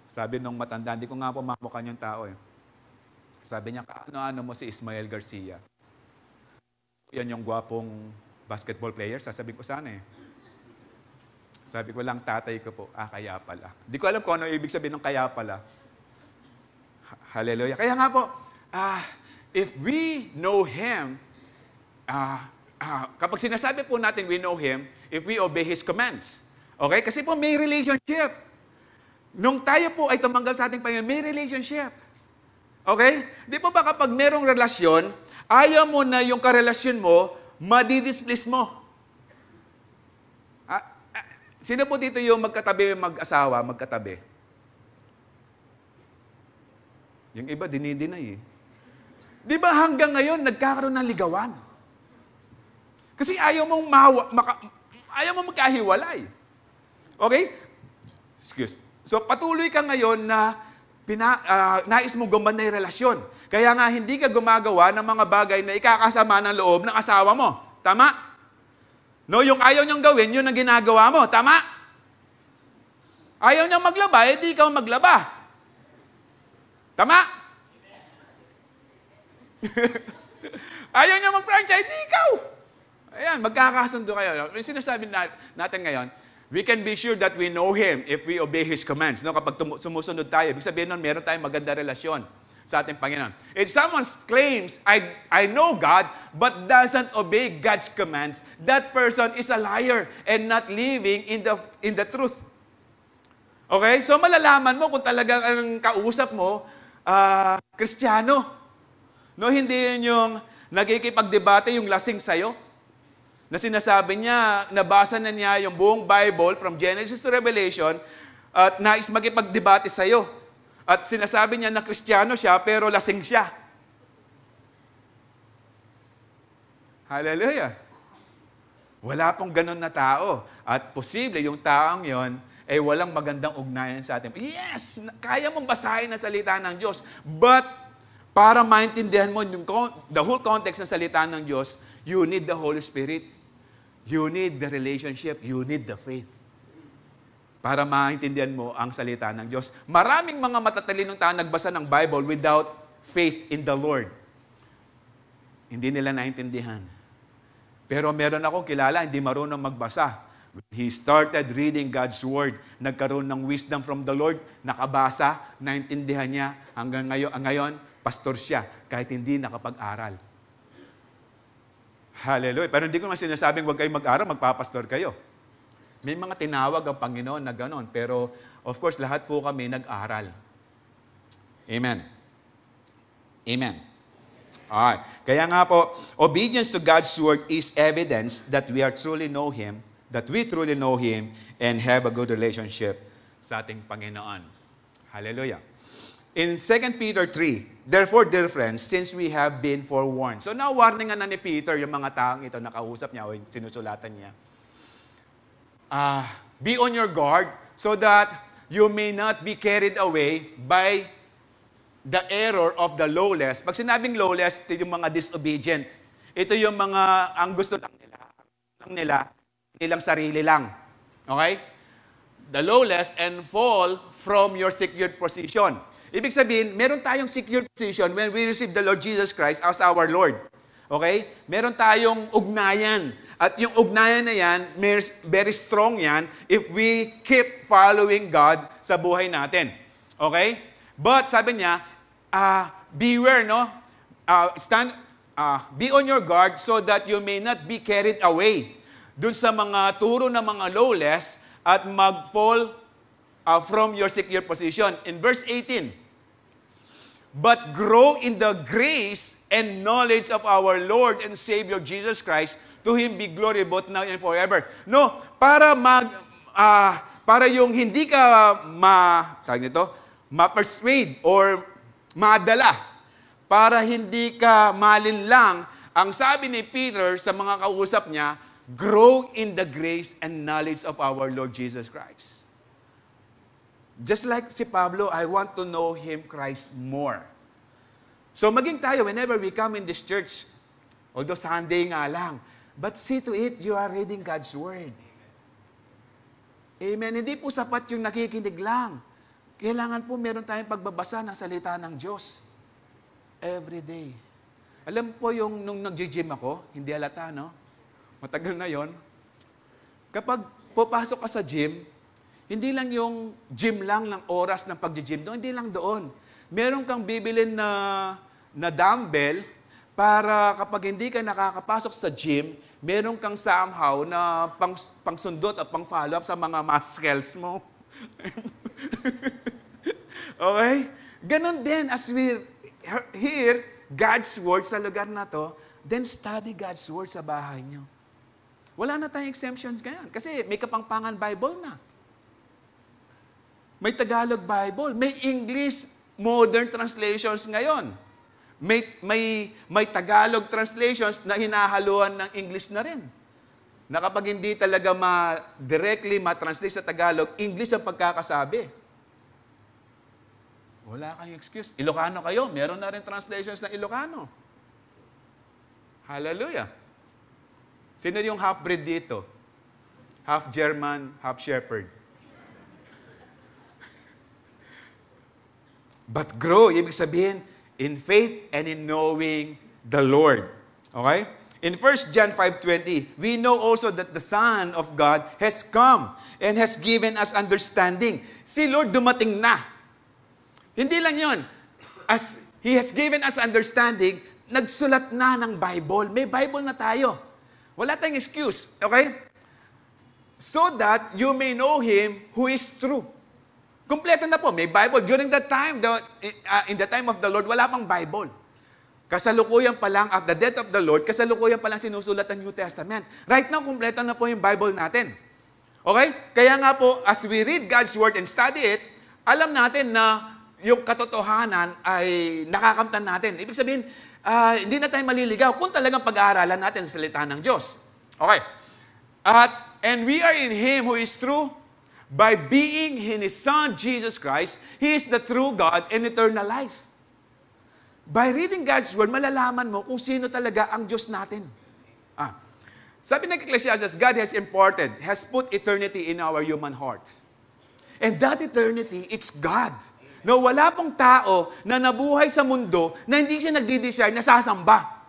Sabi nung matanda, hindi ko nga po mamukhaan yung tao eh. Sabi niya, ano mo si Ismael Garcia? Yan yung gwapong basketball player. Sasabihin ko sana eh. Sabi ko lang, tatay ko po, kaya pala. Di ko alam kung ano ibig sabihin ng kaya pala. Hallelujah. Kaya nga po, if we know Him, kapag sinasabi po natin we know Him, if we obey His commands. Okay? Kasi po may relationship. Nung tayo po ay tumanggap sa ating Panginoon, may relationship. Okay? Di po ba kapag merong relasyon, ayaw mo na yung karelasyon mo, madidisplease mo. Sino po dito yung magkatabi, mag-asawa, magkatabi? Yung iba, dinidinay eh. Di ba hanggang ngayon, nagkakaroon ng ligawan? Kasi ayaw mong magkahiwalay. Okay? Excuse. So, patuloy ka ngayon na nais mo gumawa ng relasyon. Kaya nga, hindi ka gumagawa ng mga bagay na ikakasama ng loob ng asawa mo. Tama? No, yung ayaw niyang gawin, yun ang ginagawa mo. Tama? Ayaw niyang maglaba, di ikaw maglaba. Tama? Ayaw niya mag-franchise, di ikaw. Ayan, magkakasundo kayo. Sinasabi natin ngayon, we can be sure that we know Him if we obey His commands. No? Kapag sumusunod tayo, ibig sabihin nun, meron tayong maganda relasyon sa ating Panginoon. If someone claims, I know God, but doesn't obey God's commands, that person is a liar and not living in the truth. Okay? So malalaman mo kung talagang ang kausap mo, Kristiyano. No, hindi yun yung nagkikipagdebate yung lasing sa'yo. Na sinasabi niya, nabasa na niya yung buong Bible from Genesis to Revelation at nais makipagdebate sa'yo. At sinasabi niya na Kristiyano siya pero lasing siya. Hallelujah. Wala pong ganun na tao. At posible yung taong yon ay walang magandang ugnayan sa atin. Yes! Kaya mong basahin ang salita ng Diyos. But para maintindihan mo the whole context ng salita ng Diyos, you need the Holy Spirit. You need the relationship. You need the faith. Para maintindihan mo ang salita ng Diyos. Maraming mga matatalinong tao nagbasa ng Bible without faith in the Lord. Hindi nila naintindihan. Pero meron akong kilala, hindi marunong magbasa. When he started reading God's Word, nagkaroon ng wisdom from the Lord, nakabasa, naintindihan niya, hanggang ngayon, pastor siya, kahit hindi nakapag-aral. Hallelujah. Pero hindi ko naman sinasabing huwag kayong mag-aral, magpapastor kayo. May mga tinawag ang Panginoon na gano'n, pero of course, lahat po kami nag-aral. Amen. Amen. Alright. Kaya nga po, obedience to God's Word is evidence that we truly know Him, and have a good relationship sa ating Panginoon. Hallelujah. In 2 Peter 3, therefore, dear friends, since we have been forewarned. So now, warningan na ni Peter yung mga taong ito, nakausap niya o sinusulatan niya. Be on your guard so that you may not be carried away by the error of the lawless. Pag sinabing lawless, ito yung mga disobedient. Ito yung mga, ang gusto lang nila, nilang sarili lang. Okay? The lawless and fall from your secured position. Ibig sabihin, meron tayong secured position when we receive the Lord Jesus Christ as our Lord. Okay? Meron tayong ugnayan. At yung ugnayan na yan, very strong yan if we keep following God sa buhay natin. Okay? But sabi niya, beware, no? Be on your guard so that you may not be carried away dun sa mga turo ng mga lawless at mag-fall from your secure position. In verse 18, but grow in the grace and knowledge of our Lord and Savior Jesus Christ, to Him be glory both now and forever. No, para yung hindi ka ma-persuade or madala, para hindi ka malinlang, ang sabi ni Peter sa mga kausap niya, grow in the grace and knowledge of our Lord Jesus Christ. Just like si Pablo, I want to know Him, Christ, more. So maging tayo, whenever we come in this church, although Sunday nga lang, but see to it, you are reading God's Word. Amen. Hindi po sapat yung nakikinig lang. Kailangan po meron tayong pagbabasa ng salita ng Diyos. Every day. Alam po yung nung nag-gym ako, hindi halata, no? Matagal na yon. Kapag pupasok ka sa gym, hindi lang yung gym lang ng oras ng pag-gym doon, hindi lang doon. Meron kang bibilin na dumbbell para kapag hindi ka nakakapasok sa gym, meron kang somehow na pangsundot at pang-follow up sa mga muscles mo. Okay? Ganon din as we hear God's Word sa lugar na to, then study God's Word sa bahay niyo. Wala na tayong exemptions ngayon kasi may Kapampangan Bible na. May Tagalog Bible, may English modern translations ngayon. May Tagalog translations na hinahaluan ng English na rin. Na kapag hindi talaga directly ma-translate sa Tagalog, English ang pagkakasabi. Wala kayong excuse. Ilocano kayo, meron na rin translations ng Ilocano. Hallelujah. Sino yung half-breed dito? Half German, half shepherd. But grow, ibig sabihin, in faith and in knowing the Lord. Okay? In 1 John 5:20, we know also that the Son of God has come and has given us understanding. Si Lord dumating na. Hindi lang yun. As He has given us understanding, nagsulat na ng Bible. May Bible na tayo. Wala tayong excuse. Okay? So that you may know Him who is true. Kompleto na po. May Bible. During that time, in the time of the Lord, wala pang Bible. Kasalukuyan pa lang, at the death of the Lord, kasalukuyan pa lang sinusulat ang New Testament. Right now, kompleto na po yung Bible natin. Okay? Kaya nga po, as we read God's Word and study it, alam natin na yung katotohanan ay nakakamtan natin. Ibig sabihin, hindi na tayo maliligaw kung talagang pag-aaralan natin ang salita ng Diyos. Okay. And we are in Him who is true, by being in His Son, Jesus Christ. He is the true God and eternal life. By reading God's Word, malalaman mo kung sino talaga ang Diyos natin. Sabi ng Ecclesiastes, God has put eternity in our human heart. And that eternity, it's God. No, wala pong tao na nabuhay sa mundo na hindi siya nagdi-desire na sasamba.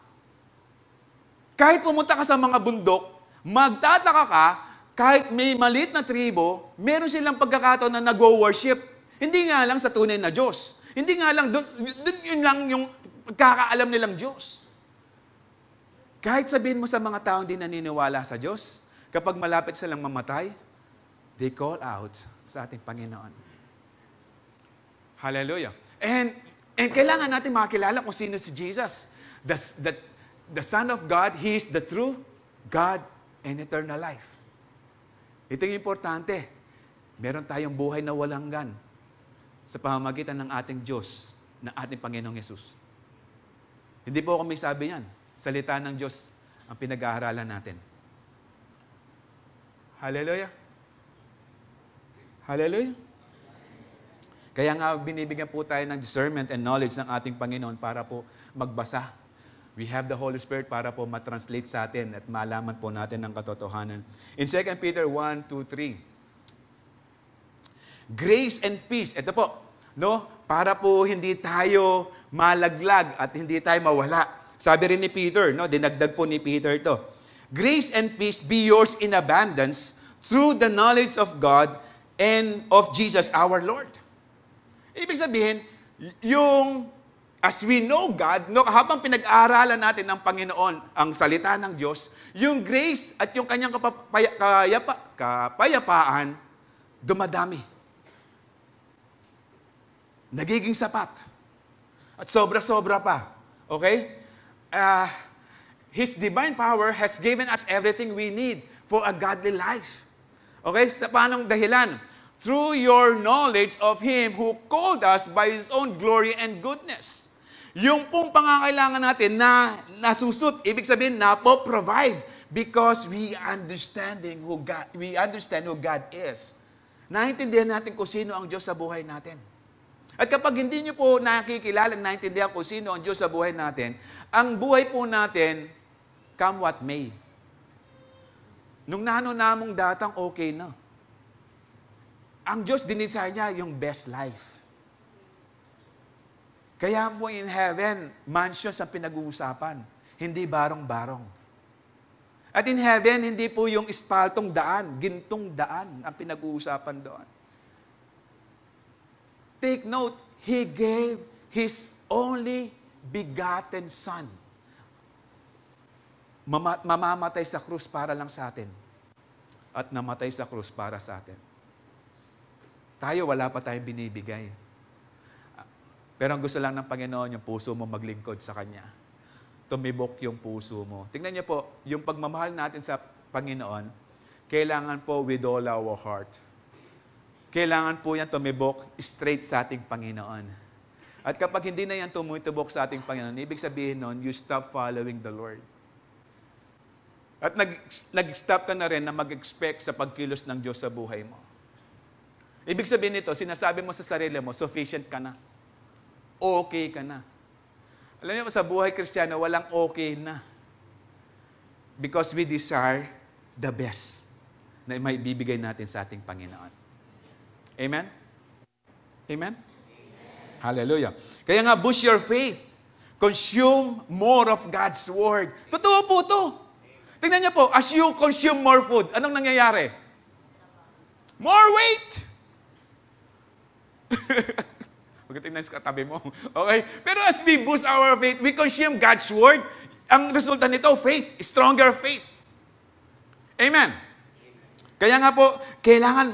Kahit pumunta ka sa mga bundok, magtataka ka kahit may maliit na tribo, meron silang pagkakataon na nag-worship. Hindi nga lang sa tunay na Diyos. Hindi nga lang, doon yun lang yung pagkakaalam nilang Diyos. Kahit sabihin mo sa mga taong di naniniwala sa Diyos, kapag malapit silang mamatay, they call out sa ating Panginoon. Hallelujah. And kailangan natin makilala kung sino si Jesus. The Son of God, He is the true God and eternal life. Ito yung importante. Meron tayong buhay na walang hanggan sa pamamagitan ng ating Diyos, ng ating Panginoong Yesus. Hindi po ako may sabi yan. Salita ng Diyos ang pinag-aaralan natin. Hallelujah. Hallelujah. Kaya nga binibigyan po tayo ng discernment and knowledge ng ating Panginoon para po magbasa. We have the Holy Spirit para po matranslate sa atin at malaman po natin ang katotohanan. In 2 Peter 1, 2, 3, grace and peace. Ito po, no? Para po hindi tayo malaglag at hindi tayo mawala. Sabi rin ni Peter, no? Dinagdag po ni Peter ito. Grace and peace be yours in abundance through the knowledge of God and of Jesus our Lord. Ibig sabihin, yung as we know God, no, habang pinag-aaralan natin ng Panginoon ang salita ng Diyos, yung grace at yung kanyang kapayapaan, dumadami. Nagiging sapat. At sobra-sobra pa. Okay? His divine power has given us everything we need for a godly life. Okay? Sa paanong dahilan? Through your knowledge of Him who called us by His own glory and goodness. Yung pong pangangailangan natin na nasusut, ibig sabihin na po provide because we understand who God is. Naintindihan natin kung sino ang Diyos sa buhay natin. At kapag hindi nyo po nakikilala, naintindihan kung sino ang Diyos sa buhay natin, ang buhay po natin, come what may. Nung nanonamong datang, okay na. Ang Diyos, dinisire niya yung best life. Kaya po in heaven, mansions ang pinag-uusapan. Hindi barong-barong. At in heaven, hindi po yung ispaltong daan, gintong daan ang pinag-uusapan doon. Take note, He gave His only begotten Son. Mamamatay sa krus para lang sa atin. At namatay sa krus para sa atin. Tayo, wala pa tayong binibigay. Pero ang gusto lang ng Panginoon, yung puso mo maglingkod sa Kanya. Tumibok yung puso mo. Tingnan niyo po, yung pagmamahal natin sa Panginoon, kailangan po with all our heart. Kailangan po yan tumibok straight sa ating Panginoon. At kapag hindi na yan tumutubok sa ating Panginoon, ibig sabihin nun, you stop following the Lord. At nag-stop ka na rin na mag-expect sa pagkilos ng Diyos sa buhay mo. Ibig sabihin nito, sinasabi mo sa sarili mo, sufficient ka na. Okay ka na. Alam niyo, sa buhay Kristiyano, walang okay na. Because we desire the best na may bibigay natin sa ating Panginoon. Amen? Amen? Hallelujah. Kaya nga, boost your faith. Consume more of God's Word. Totoo po ito. Tingnan niyo po, as you consume more food, anong nangyayari? More weight! Magkatingnan sa katabi mo. Okay? Pero as we boost our faith, we consume God's Word, ang resulta nito, faith, stronger faith. Amen? Kaya nga po, kailangan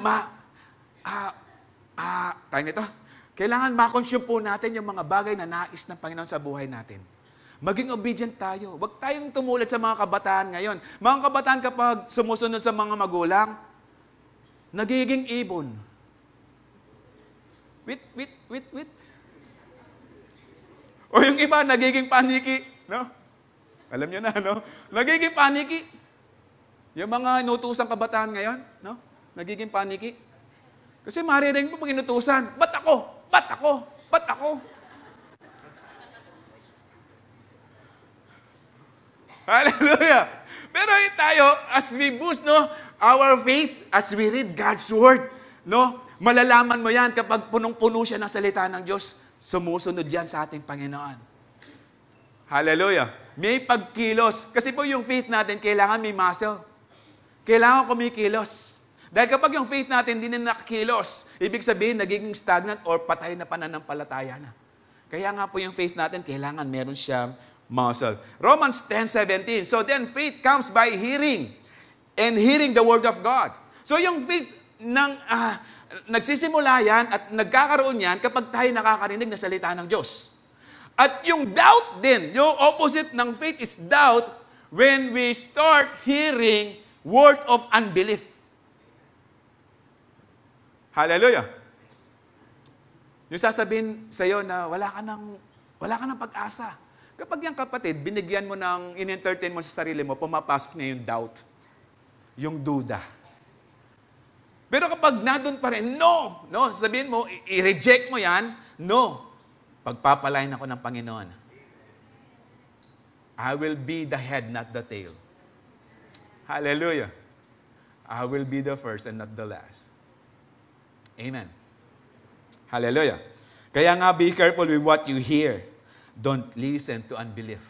kailangan ma-consume po natin yung mga bagay na nais ng Panginoon sa buhay natin. Maging obedient tayo. Huwag tayong tumulad sa mga kabataan ngayon. Mga kabataan kapag sumusunod sa mga magulang, nagiging ibon. Wait. O yung iba, nagiging paniki. No? Alam niyo na, no? Nagiging paniki. Yung mga inutusang kabataan ngayon, no? Nagiging paniki. Kasi maririnig mo pag inutusan, ba't ako? Ba't ako? Ba't ako? Hallelujah! Pero tayo, as we boost, no, our faith, as we read God's Word, no, malalaman mo yan kapag punong-puno siya ng salita ng Diyos, sumusunod yan sa ating Panginoon. Hallelujah! May pagkilos. Kasi po yung faith natin, kailangan may muscle. Kailangan kumikilos. Dahil kapag yung faith natin hindi na nakakilos, ibig sabihin, nagiging stagnant or patay na pananampalataya na. Kaya nga po yung faith natin, kailangan meron siyang muscle. Romans 10:17. So then faith comes by hearing, and hearing the word of God. So yung faith nagsisimula yan at nagkakaroon yan kapag tayo nakakarinig na salita ng Diyos. At yung doubt din, yung opposite ng faith is doubt when we start hearing word of unbelief. Hallelujah. Yung sasabihin sa'yo na wala ka ng pag-asa. Kapag yung kapatid, binigyan mo ng in-entertain mo sa sarili mo, pumapasok niya yung doubt, yung duda. Pero kapag nandun pa rin, no, sabihin mo, i-reject mo yan, no, pagpapalain ako ng Panginoon. I will be the head, not the tail. Hallelujah. I will be the first and not the last. Amen. Hallelujah. Kaya nga, be careful with what you hear. Don't listen to unbelief.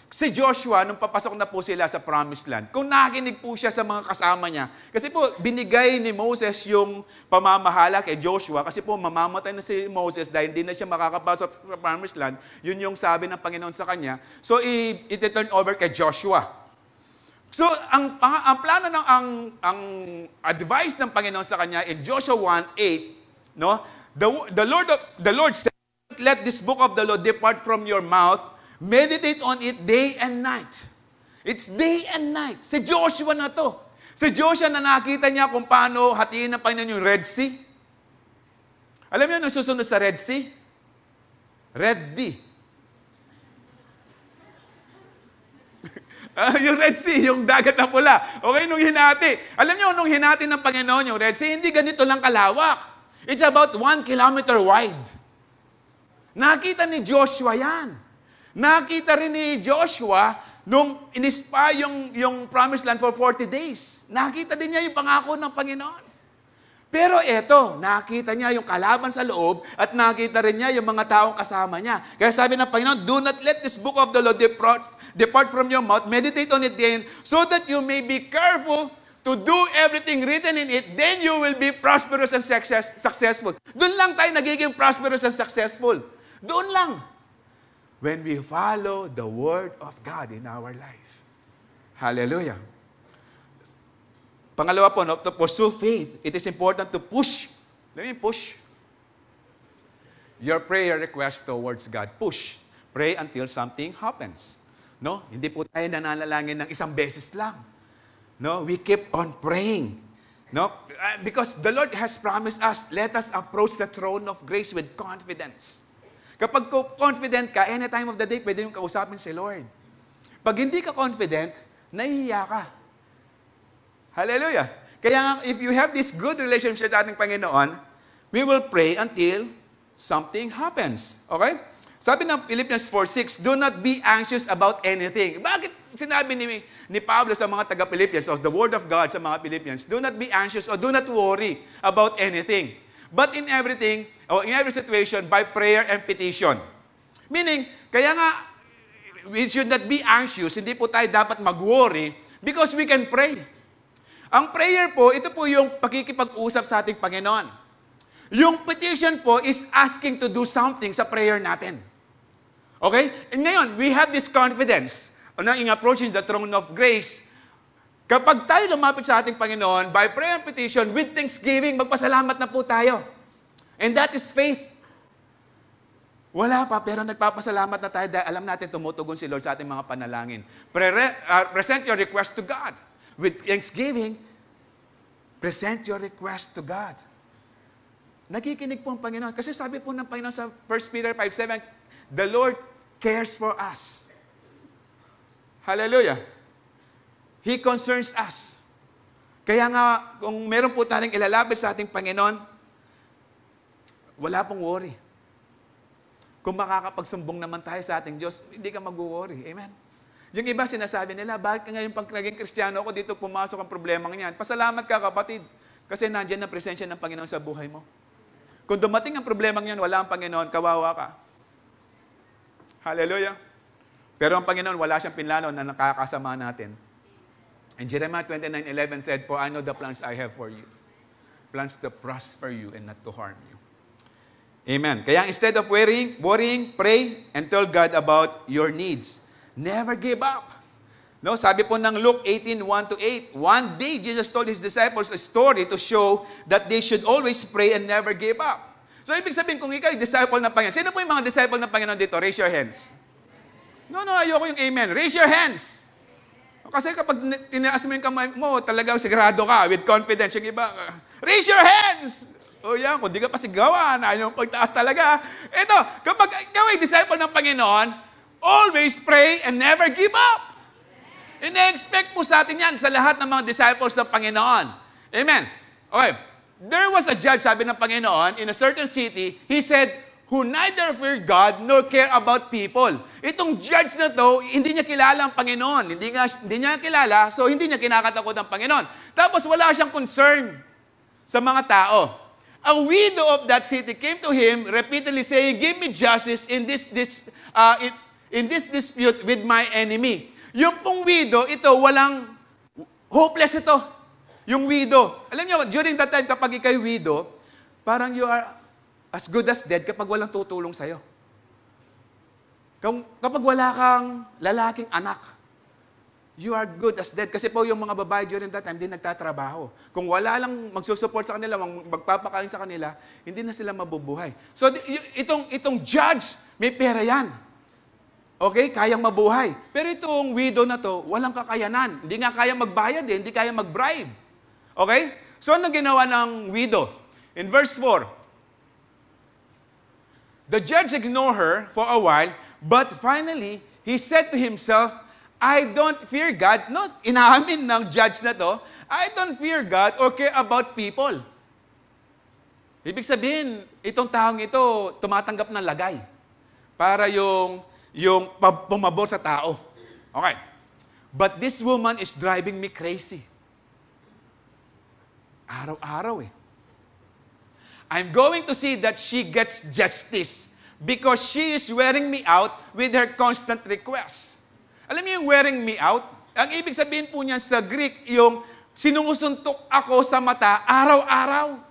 Si Joshua, nung papasok na po sila sa Promised Land, kung nakinig po siya sa mga kasama niya, kasi po, binigay ni Moses yung pamamahala kay Joshua, kasi po, mamamatay na si Moses dahil hindi na siya makakapasok sa Promised Land, yun yung sabi ng Panginoon sa kanya. So, iti-turn over kay Joshua. So, ang plano ng ang advice ng Panginoon sa kanya in Joshua 1:8, no? The Lord said, "Let this book of the law depart from your mouth. Meditate on it day and night." It's day and night. Si Joshua na to. Si Joshua na nakita niya kung paano hatiin ng Panginoon yung Red Sea. Alam niyo, nung susunod sa Red Sea? Red D. Yung Red Sea, yung dagat na pula. Okay, nung hinati. Alam niyo, nung hinati ng Panginoon yung Red Sea, hindi ganito lang kalawak. It's about 1 kilometer wide. Nakita ni Joshua yan. Nakita rin ni Joshua nung inispa yung Promised Land for 40 days. Nakita din niya yung pangako ng Panginoon. Pero eto, nakita niya yung kalaban sa loob at nakita rin niya yung mga taong kasama niya. Kaya sabi ng Panginoon, "Do not let this book of the law depart from your mouth. Meditate on it then, so that you may be careful to do everything written in it. Then you will be prosperous and successful." Doon lang tayo nagiging prosperous and successful. Doon lang. When we follow the Word of God in our life. Hallelujah. Pangalawa po, to pursue faith, it is important to push. Let me push your prayer request towards God. Push. Pray until something happens. No? Hindi po tayo nananalangin ng isang beses lang. No? We keep on praying. No? Because the Lord has promised us, let us approach the throne of grace with confidence. Kapag confident ka, any time of the day, pwede mong kausapin si Lord. Pag hindi ka confident, nahihiya ka. Hallelujah. Kaya nga, if you have this good relationship sa ating Panginoon, we will pray until something happens. Okay? Sabi ng Philippians 4:6, "Do not be anxious about anything." Bakit sinabi ni Pablo sa mga taga-Philippians, o the word of God sa mga Philippians, "Do not be anxious or do not worry about anything. But in everything, or in every situation, by prayer and petition." Meaning, kaya nga, we should not be anxious, hindi po tayo dapat mag-worry, because we can pray. Ang prayer po, ito po yung pakikipag-usap sa ating Panginoon. Yung petition po is asking to do something sa prayer natin. Okay? And ngayon, we have this confidence in approaching the throne of grace. Kapag tayo lumapit sa ating Panginoon, by prayer and petition, with thanksgiving, magpasalamat na po tayo. And that is faith. Wala pa, pero nagpapasalamat na tayo dahil alam natin tumutugon si Lord sa ating mga panalangin. Present your request to God. With thanksgiving, present your request to God. Nakikinig po ang Panginoon. Kasi sabi po ng Panginoon sa 1 Peter 5:7, the Lord cares for us. Hallelujah. He concerns us. Kaya nga, kung meron po tayong ilalapit sa ating Panginoon, wala pong worry. Kung makakapagsumbong naman tayo sa ating Diyos, hindi ka mag-worry. Amen? Yung iba sinasabi nila, bakit ngayon pag naging Kristiyano ako, dito pumasok ang problemang yan? Pasalamat ka, kapatid. Kasi nandiyan ang presensya ng Panginoon sa buhay mo. Kung dumating ang problemang yan, wala ang Panginoon, kawawa ka. Hallelujah. Pero ang Panginoon, wala siyang pinlano na nakakasama natin. And Jeremiah 29:11 said, "For I know the plans I have for you. Plans to prosper you and not to harm you." Amen. Kaya instead of worrying, pray and tell God about your needs. Never give up. No, sabi po ng Luke 18:1-8, one day Jesus told His disciples a story to show that they should always pray and never give up. So, ibig sabihin, kung ikaw ay disciple ng Panginoon, sino po yung mga disciple ng Panginoon dito? Raise your hands. No, ayoko yung amen. Raise your hands. Kasi kapag tinaas mo yung kamay mo, talagang sigurado ka, with confidence. Yung iba, raise your hands! O yan, kung di ka pa sigawan, yung pagtaas talaga. Ito, kapag ikaw ay disciple ng Panginoon, always pray and never give up. Ina-expect po sa atin yan sa lahat ng mga disciples ng Panginoon. Amen. Okay. There was a judge, sabi ng Panginoon, in a certain city, he said, who neither fear God nor care about people. Itong judge na to, hindi niya kilala ang Panginoon. Hindi niya kilala, so hindi niya kinakatakot ang Panginoon. Tapos wala siyang concern sa mga tao. A widow of that city came to him repeatedly saying, "Give me justice in this dispute with my enemy." Yung pong widow, ito, walang hopeless ito. Yung widow. Alam niyo, during that time, kapag ikay widow, parang you are as good as dead kapag walang tutulong sa'yo. Kapag wala kang lalaking anak, you are good as dead. Kasi po yung mga babae during that time, hindi nagtatrabaho. Kung wala lang magsusupport sa kanila, magpapakain sa kanila, hindi na sila mabubuhay. So, itong judge, may pera yan. Okay? Kayang mabuhay. Pero itong widow na to, walang kakayanan. Hindi nga kaya magbayad hindi kaya mag-bribe. Okay? So, ano ginawa ng widow? In verse 4, the judge ignored her for a while, but finally, he said to himself, "I don't fear God." No, inaamin ng judge na to, "I don't fear God or care about people." Ibig sabihin, itong taong ito, tumatanggap ng lagay para yung pumabor sa tao. Okay. But this woman is driving me crazy. Araw-araw I'm going to see that she gets justice because she is wearing me out with her constant requests. Alam niyo yung wearing me out? Ang ibig sabihin po niyan sa Greek, yung sinusuntok ako sa mata araw-araw.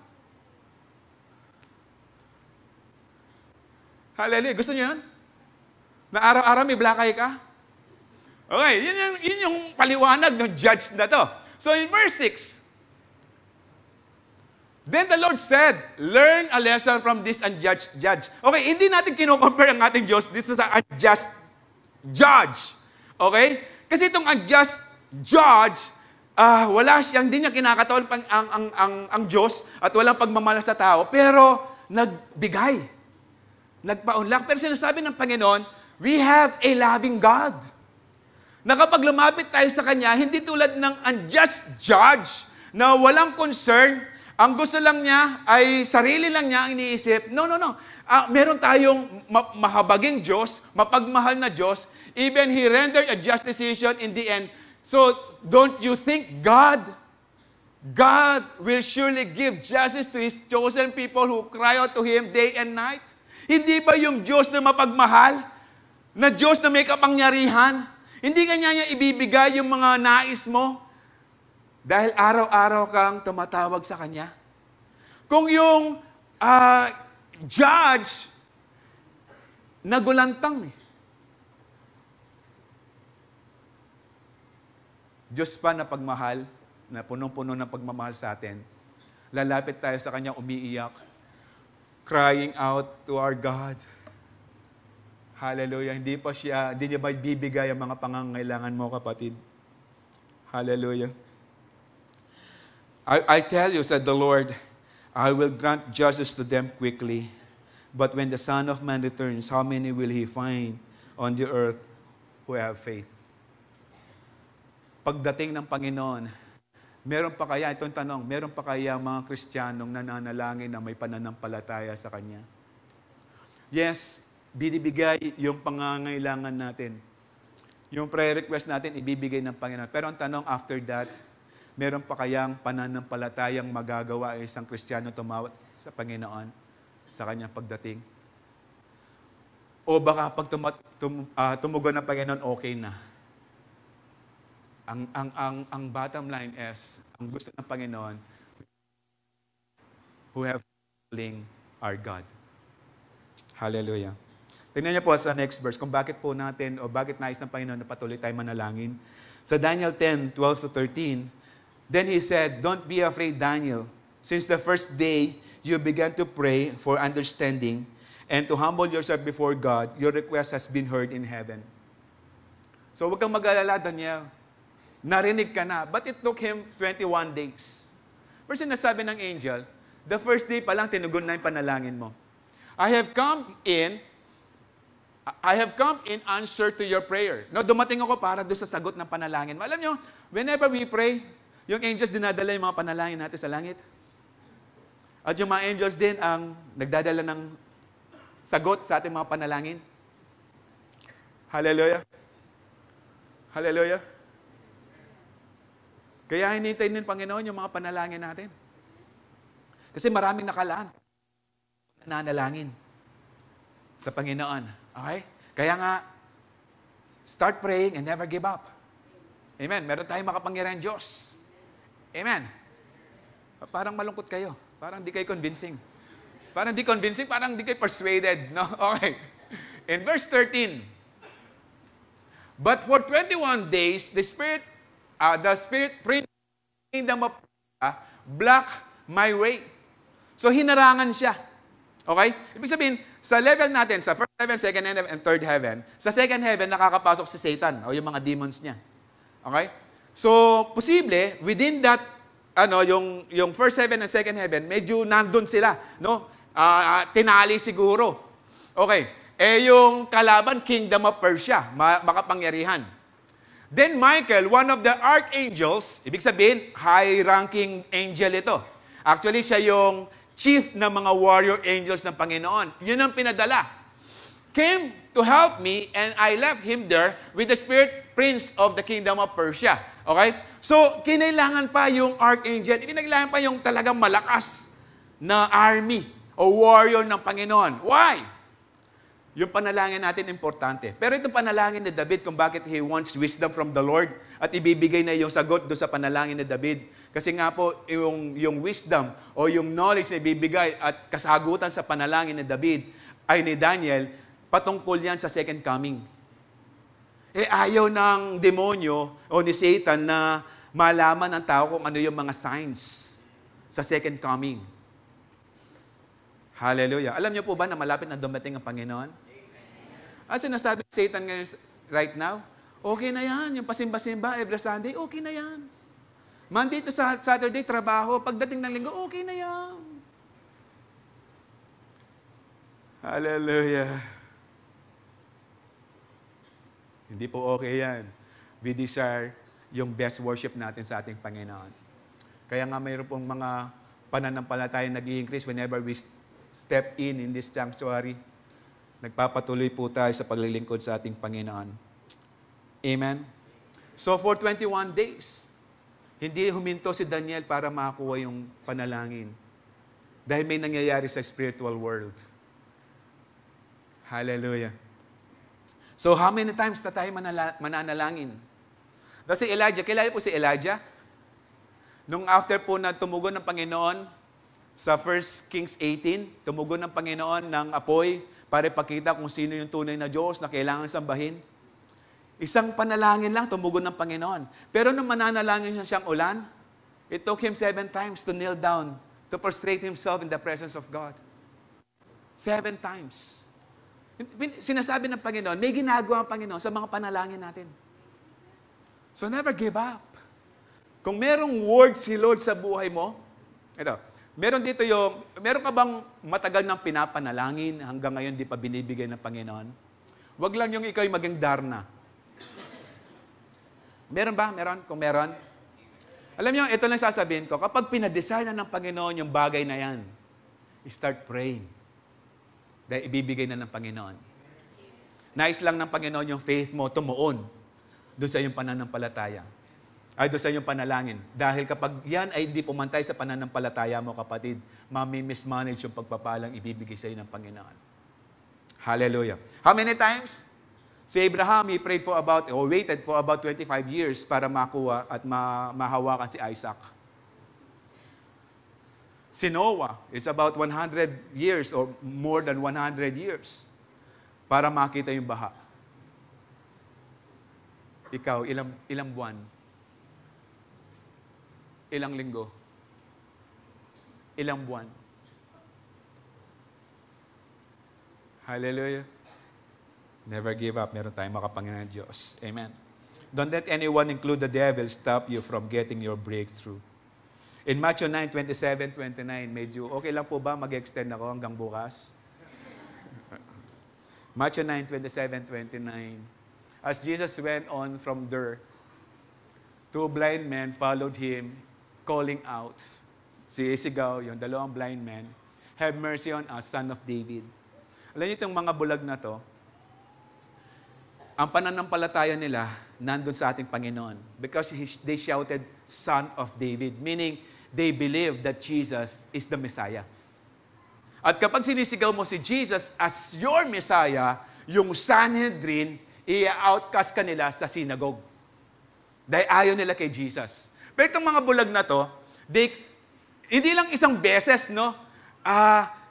Hallelujah. Gusto niyo yan? Na araw-araw may black eye ka? Okay, yun yung paliwanag ng judge na to. So in verse 6, then the Lord said, "Learn a lesson from this unjust judge." Okay, hindi natin kino-compare ang ating Diyos dito sa unjust judge. Okay? Kasi itong unjust judge, wala siyang, hindi niya kinakatawan ang Diyos at walang pagmamahal sa tao, pero nagbigay. Nagpaunlak. Pero sinasabi ng Panginoon, we have a loving God. Na kapag lumapit tayo sa Kanya, hindi tulad ng unjust judge na walang concern. Ang gusto lang niya ay sarili lang niya ang iniisip. No. Meron tayong mahabaging Diyos, mapagmahal na Diyos. Even He rendered a just decision in the end. So, don't you think God will surely give justice to His chosen people who cry out to Him day and night? Hindi ba yung Diyos na mapagmahal? Na Diyos na may kapangyarihan? Hindi kanya niya ibibigay yung mga nais mo? Dahil araw-araw kang tumatawag sa Kanya. Kung yung judge, nagulantang Diyos pa na pagmahal, na punong-puno ng pagmamahal sa atin, lalapit tayo sa Kanya umiiyak, crying out to our God. Hallelujah. Hindi niya ba ibibigay ang mga pangangailangan mo, kapatid? Hallelujah. I tell you, said the Lord, I will grant justice to them quickly. But when the Son of Man returns, how many will He find on the earth who have faith? Pagdating ng Panginoon, meron pa kaya, itong tanong, meron pa kaya mga Kristiyanong nananalangin na may pananampalataya sa Kanya? Yes, binibigay yung pangangailangan natin. Yung prayer request natin, ibibigay ng Panginoon. Pero ang tanong, after that, meron pa kayang pananampalatayang magagawa isang Kristiyano tumawat sa Panginoon sa Kanyang pagdating? O baka pag tumugon ng Panginoon, okay na? Ang bottom line is, ang gusto ng Panginoon, who have calling our God. Hallelujah. Tingnan niyo po sa next verse kung bakit po natin o bakit nais ng Panginoon na patuloy tayo manalangin. Sa Daniel 10:12-13, then he said, "Don't be afraid, Daniel. Since the first day you began to pray for understanding and to humble yourself before God, your request has been heard in heaven." So huwag kang mag-alala, Daniel. Narinig ka na. But it took him 21 days. Pero sinasabi ng angel, the first day pa lang, tinugon na yung panalangin mo. I have come in answer to your prayer. No, dumating ako para doon sa sagot ng panalangin. Alam nyo, whenever we pray, yung angels dinadala yung mga panalangin natin sa langit. At yung mga angels din ang nagdadala ng sagot sa ating mga panalangin. Hallelujah. Hallelujah. Kaya hinintay ng Panginoon yung mga panalangin natin. Kasi maraming nakalaan. Nanalangin sa Panginoon. Okay? Kaya nga, start praying and never give up. Amen. Meron tayong makapangyarihan Diyos. Amen. Parang malungkot kayo. Parang di kayo convincing. Parang di convincing, parang di kayo persuaded. No? Okay. In verse 13, but for 21 days, the Spirit Prince of the Kingdom of Persia blocked my way. So, hinarangan siya. Okay? Ibig sabihin, sa level natin, sa first heaven, second heaven, and third heaven, sa second heaven, nakakapasok si Satan o yung mga demons niya. Okay? So, posible, within that, yung first heaven and second heaven, medyo nandun sila. No? Tinali siguro. Okay. Yung kalaban, Kingdom of Persia, makapangyarihan. Then Michael, one of the archangels, ibig sabihin, high-ranking angel ito. Actually, siya yung chief ng mga warrior angels ng Panginoon. Yun ang pinadala. Came to help me and I left him there with the spirit prince of the kingdom of Persia. Okay? So, kinailangan pa yung archangel, kinailangan pa yung talagang malakas na army o warrior ng Panginoon. Why? Yung panalangin natin importante. Pero itong panalangin ni David kung bakit he wants wisdom from the Lord at ibibigay na yung sagot doon sa panalangin ni David. Kasi nga po, yung wisdom o yung knowledge na ibibigay at kasagutan sa panalangin ni David ay ni Daniel, patungkol yan sa second coming. Ayaw ng demonyo o ni Satan na malaman ng tao kung ano yung mga signs sa second coming. Hallelujah. Alam niyo po ba na malapit na dumating ang Panginoon? At sinasabi ng Satan ngayon right now, okay na yan. Yung pasimba-simba every Sunday, okay na yan. Monday to Saturday, trabaho. Pagdating ng linggo, okay na yan. Hallelujah. Hindi po okay yan. We desire yung best worship natin sa ating Panginoon. Kaya nga mayroon pong mga pananampalataya nag-i-increase whenever we step in this sanctuary. Nagpapatuloy po tayo sa paglilingkod sa ating Panginoon. Amen? So for 21 days, hindi huminto si Daniel para makakuha yung panalangin. Dahil may nangyayari sa spiritual world. Hallelujah. So how many times na tayo mananalangin? Si Elijah, kilala po si Elijah? Nung after po na tumugon ng Panginoon, sa 1 Kings 18, tumugon ng Panginoon ng apoy para ipakita kung sino yung tunay na Diyos na kailangan sambahin. Isang panalangin lang, tumugon ng Panginoon. Pero nung mananalangin siya siyang ulan, it took him 7 times to kneel down, to prostrate himself in the presence of God. 7 times. Sinasabi ng Panginoon, may ginagawa ang Panginoon sa mga panalangin natin. So never give up. Kung merong word si Lord sa buhay mo, ito, meron ka bang matagal nang pinapanalangin hanggang ngayon di pa binibigay ng Panginoon? Huwag lang yung ikaw maging darna. Meron ba? Meron? Kung meron? Alam niyo, ito lang sasabihin ko, kapag pinadesire na ng Panginoon yung bagay na yan, start praying. Dahil ibibigay na ng Panginoon. Nais lang ng Panginoon yung faith mo tumuon doon sa iyong pananampalataya. Ay doon sa iyong panalangin. Dahil kapag yan ay hindi pumantay sa pananampalataya mo, kapatid, mami-mismanage yung pagpapalang ibibigay sa iyo ng Panginoon. Hallelujah. How many times? Si Abraham, he prayed for about, or waited for about 25 years para makuha at mahawakan si Isaac. Si Noah, it's about 100 years or more than 100 years para makita yung baha. Ikaw, ilang buwan? Ilang linggo? Ilang buwan? Hallelujah. Never give up. Meron tayong makapangyarihan Diyos. Amen. Don't let anyone, include the devil, stop you from getting your breakthrough. In Matthew 9, 27, 29, medyo okay lang po ba mag-extend ako hanggang bukas? Matthew 9, 27, 29. As Jesus went on from there, two blind men followed him, calling out. Sigaw, yung dalawang blind men, have mercy on us, son of David. Alam niyo itong mga bulag na to, ang pananampalataya nila nandun sa ating Panginoon because they shouted, Son of David, meaning they believe that Jesus is the Messiah. At kapag sinisigaw mo si Jesus as your Messiah, yung Sanhedrin, i-outcast ka nila sa synagogue. Dahil ayaw nila kay Jesus. Pero itong mga bulag na to, hindi lang isang beses, no?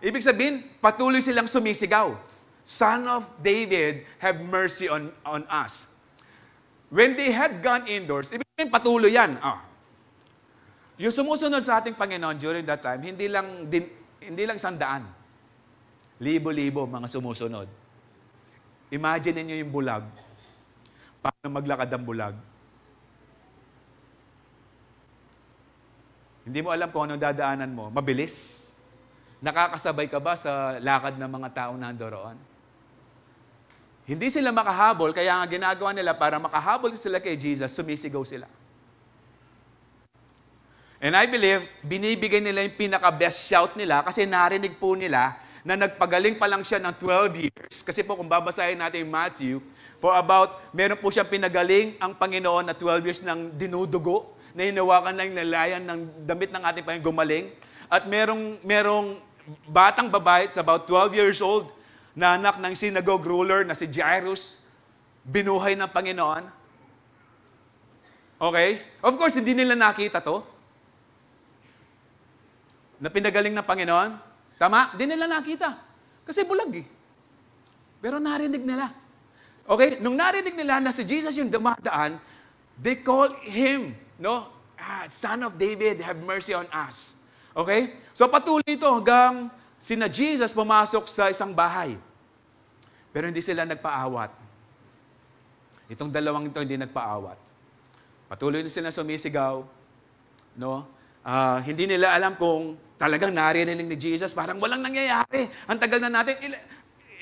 Ibig sabihin, patuloy silang sumisigaw. Son of David, have mercy on us. When they had gone indoors, ibig sabihin, patuloy yan. Yung sumusunod sa ating Panginoon during that time, hindi lang 100. Libo-libo mga sumusunod. Imagine niyo yung bulag. Paano maglakad ang bulag? Hindi mo alam kung anong dadaanan mo. Mabilis. Nakakasabay ka ba sa lakad ng mga taong nandoon? Hindi sila makahabol, kaya nga ginagawa nila para makahabol sila kay Jesus, sumisigaw sila. And I believe, binibigay nila yung pinaka-best shout nila kasi narinig po nila na nagpagaling pa lang siya ng 12 years. Kasi po kung babasahin natin yung Matthew, meron po siyang pinagaling ang Panginoon na 12 years ng dinudugo, na hinawakan lang nalayan ng damit ng ating Panginoon gumaling. At merong batang babae, it's about 12 years old, na anak ng synagogue ruler na si Jairus, binuhay ng Panginoon. Okay? Of course, hindi nila nakita to. Na pinagaling ng Panginoon. Tama? Hindi nila nakita. Kasi bulag eh. Pero narinig nila. Okay? Nung narinig nila na si Jesus yung dumadaan, they call him, no? Son of David, have mercy on us. Okay? So patuloy ito hanggang sina Jesus pumasok sa isang bahay. Pero hindi sila nagpaawat. Itong dalawang ito hindi nagpaawat. Patuloy na sila sumisigaw. No? Hindi nila alam kung talagang narinig ni Jesus. Parang walang nangyayari. Ang tagal na natin.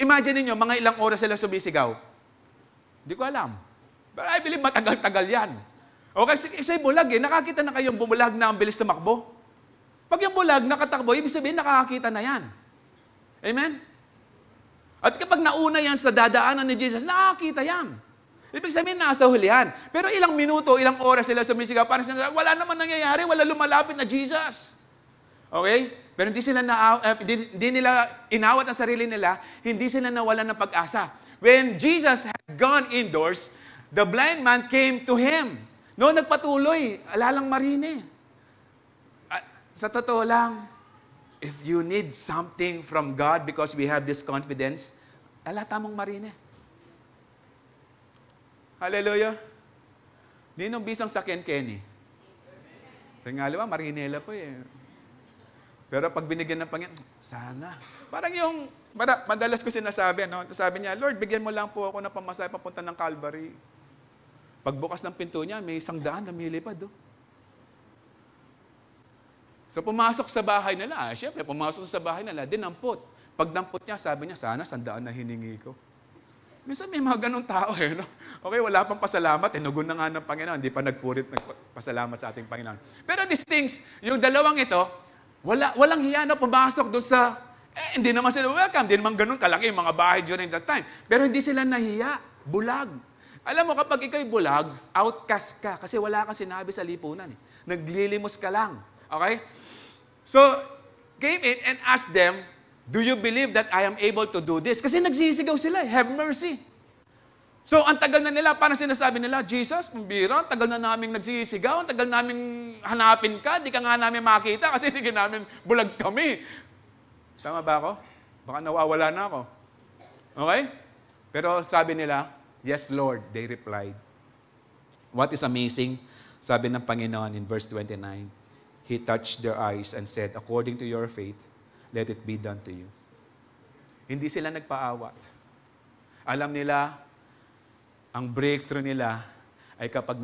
Imagine niyo mga ilang oras sila sumisigaw. Hindi ko alam. But I believe matagal-tagal yan. Okay, kasi bulag eh. Nakakita na kayong bumulag na ang bilis tumakbo. Pag yung bulag nakatakbo, ibig sabihin nakakakita na yan. Amen? At kapag nauna yan sa dadaanan ni Jesus, nakakita yan. Ibig sabihin nasa hulihan. Pero ilang minuto, ilang oras sila sumisigaw, parang sila, wala naman nangyayari, wala lumalapit na Jesus. Okay? Pero hindi nila inawat ang sarili nila, hindi sila nawalan ng pag-asa. When Jesus had gone indoors, the blind man came to him. No, nagpatuloy, alalang marine. Sa totoo lang, if you need something from God because we have this confidence, tamang marine. Hallelujah. Ninong bisang sa Kenny. Regalo marinela po eh. Pero pag binigyan ng Panginoon, sana. Parang madalas ko sinasabi, no? Sabi niya, Lord, bigyan mo lang po ako ng pamasahe papunta ng Calvary. Pagbukas ng pinto niya, may 100 na milipad. So pumasok sa bahay nila. Siyempre, pumasok sa bahay nila, dinampot. Pag dampot niya, sabi niya, sana 100 na hiningi ko. Minsan may mga ganong tao eh. No? Okay, wala pang pasalamat. Inugon na nga ng Panginoon. Hindi pa nagpasalamat sa ating Panginoon. Pero these things, yung dalawang ito, walang hiya na pumasok doon sa, hindi naman sila welcome. Hindi naman ganun kalaki yung mga bahay during that time. Pero hindi sila nahiya. Bulag. Alam mo, kapag ikaw'y bulag, outcast ka. Kasi wala kang sinabi sa lipunan. Eh. Naglilimos ka lang. Okay? So, came in and asked them, do you believe that I am able to do this? Kasi nagsisigaw sila, have mercy. So, ang tagal na nila, parang sinasabi nila, Jesus, pambira, ang tagal na namin nagsisigaw, ang tagal namin hanapin ka, di ka nga namin makita kasi hindi ka namin bulag kami. Tama ba ako? Baka nawawala na ako. Okay? Pero sabi nila, yes, Lord, they replied. What is amazing, sabi ng Panginoon in verse 29, He touched their eyes and said, according to your faith, let it be done to you. Hindi sila nagpaawat. Alam nila, ang breakthrough nila ay kapag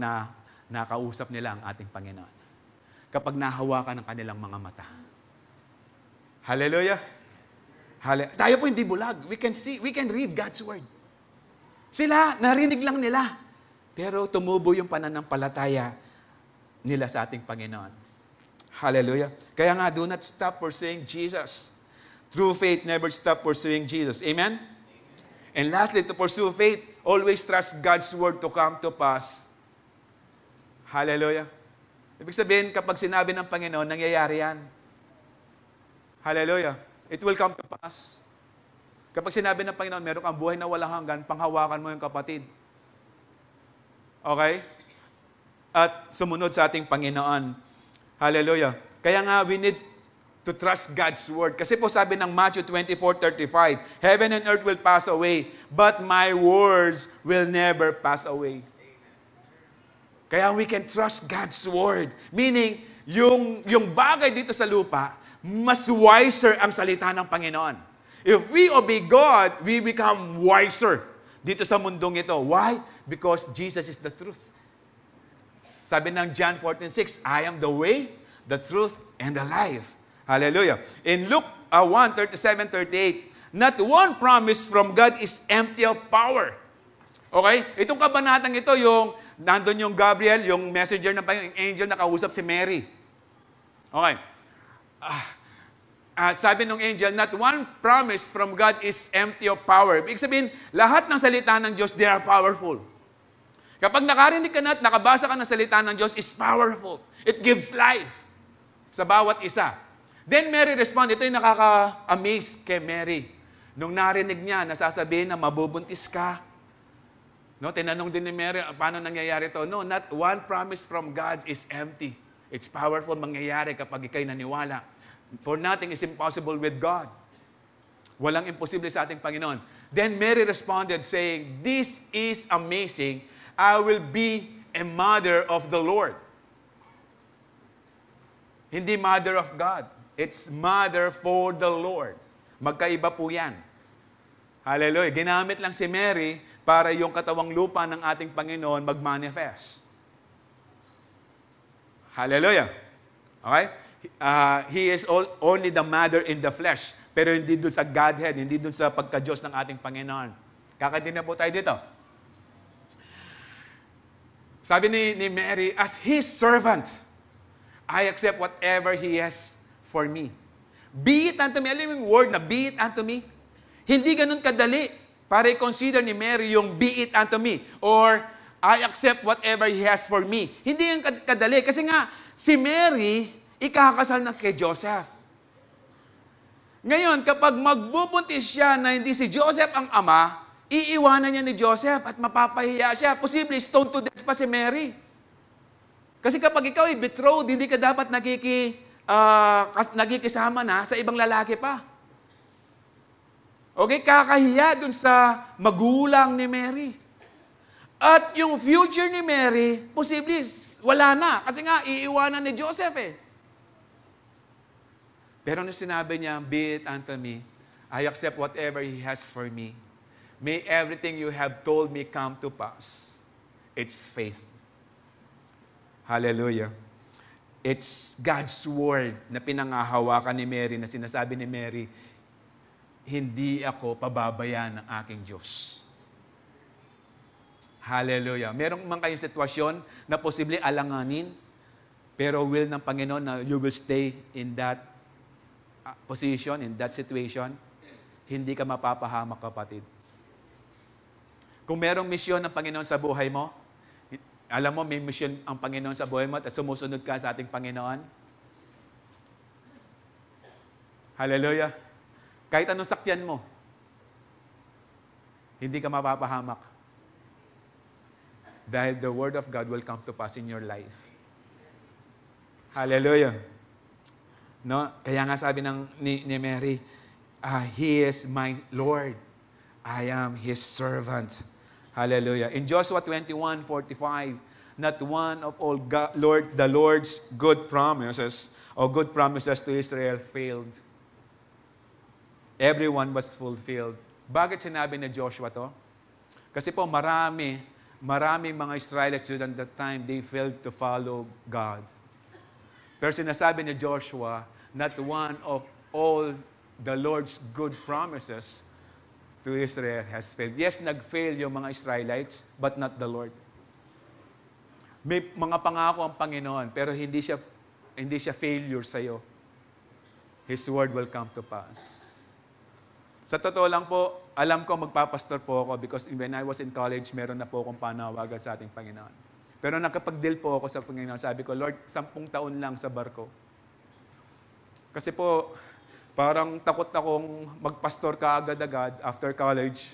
nakausap nila ang ating Panginoon. Kapag nahawakan ng kanilang mga mata. Hallelujah! Tayo po hindi bulag. We can read God's Word. Sila, narinig lang nila. Pero tumubo yung pananampalataya nila sa ating Panginoon. Hallelujah! Kaya nga, do not stop pursuing Jesus. True faith never stop pursuing Jesus. Amen? And lastly, to pursue faith, always trust God's Word to come to pass. Hallelujah. Ibig sabihin, kapag sinabi ng Panginoon, nangyayari yan. Hallelujah. It will come to pass. Kapag sinabi ng Panginoon, meron kang buhay na walang hanggan, panghawakan mo yung kapatid. Okay? At sumunod sa ating Panginoon. Hallelujah. Kaya nga, we need to trust God's Word. Kasi po sabi ng Matthew 24:35, heaven and earth will pass away, but my words will never pass away. Kaya we can trust God's Word. Meaning, yung bagay dito sa lupa, mas wiser ang salita ng Panginoon. If we obey God, we become wiser dito sa mundong ito. Why? Because Jesus is the truth. Sabi ng John 14:6, I am the way, the truth, and the life. Hallelujah. In Luke 1:37-38, not one promise from God is empty of power. Okay? Itong kabanatang ito, nandun yung Gabriel, yung messenger ng Panginoon, yung angel na kausap si Mary. Okay. Sabi ng angel, not one promise from God is empty of power. Ibig sabihin, lahat ng salita ng Diyos, they are powerful. Kapag nakarinig ka na at nakabasa ka ng salita ng Diyos, is powerful. It gives life sa bawat isa. Then Mary respond, ito yung nakaka-amaze kay Mary. Nung narinig niya, nasasabihin na mabubuntis ka. No, tinanong din ni Mary, paano nangyayari ito? No, not one promise from God is empty. It's powerful mangyayari kapag ikay naniwala. For nothing is impossible with God. Walang imposible sa ating Panginoon. Then Mary responded saying, this is amazing. I will be a mother of the Lord. Hindi mother of God. It's mother for the Lord. Magkaiba po yan. Hallelujah. Ginamit lang si Mary para yung katawang lupa ng ating Panginoon mag-manifest. Hallelujah. Okay? He is only the mother in the flesh. Pero hindi dun sa Godhead, hindi dun sa pagka-Diyos ng ating Panginoon. Kakaintindi po tayo dito. Sabi ni Mary, as His servant, I accept whatever He has for me. Be it unto me. Alam mo yung word na be it unto me? Hindi ganun kadali para i-consider ni Mary yung be it unto me or I accept whatever He has for me. Hindi yung kadali. Kasi nga, si Mary, ikakasal na kay Joseph. Ngayon, kapag magbubuntis siya na hindi si Joseph ang ama, iiwanan niya ni Joseph at mapapahiya siya. Posible, stone to death pa si Mary. Kasi kapag ikaw ay betrothed, hindi ka dapat nagkikisama na sa ibang lalaki pa. Okay, kakahiya dun sa magulang ni Mary. At yung future ni Mary, posible, wala na. Kasi nga, iiwanan ni Joseph eh. Pero nung sinabi niya, be it unto me, I accept whatever He has for me. May everything you have told me come to pass. It's faith. Hallelujah. It's God's Word na pinangahawakan ni Mary, na sinasabi ni Mary, hindi ako pababayaan ng aking Diyos. Hallelujah. Meron man kayong sitwasyon na posible alanganin, pero will ng Panginoon na you will stay in that position, in that situation, hindi ka mapapahamak, kapatid. Kung merong misyon ng Panginoon sa buhay mo, alam mo, may mission ang Panginoon sa buhay mo at sumusunod ka sa ating Panginoon. Hallelujah. Kahit anong sakyan mo, hindi ka mapapahamak. Dahil the Word of God will come to pass in your life. Hallelujah. No? Kaya nga sabi ni Mary, He is my Lord. I am His servant. Hallelujah. In Joshua 21:45, not one of all the Lord's good promises to Israel failed. Everyone was fulfilled. Bakit sinabi ni Joshua to? Kasi po maraming mga Israelites during that time, they failed to follow God. Pero sinasabi ni Joshua, not one of all the Lord's good promises to Israel has failed. Yes, nag-fail yung mga Israelites, but not the Lord. May mga pangako ang Panginoon, pero hindi siya failure sa'yo. His word will come to pass. Sa totoo lang po, alam ko magpapastor po ako because when I was in college, meron na po akong panawagan sa ating Panginoon. Pero nakapag-deal po ako sa Panginoon, sabi ko, Lord, 10 taon lang sa barko. Kasi po, parang takot akong magpastor ka agad-agad after college.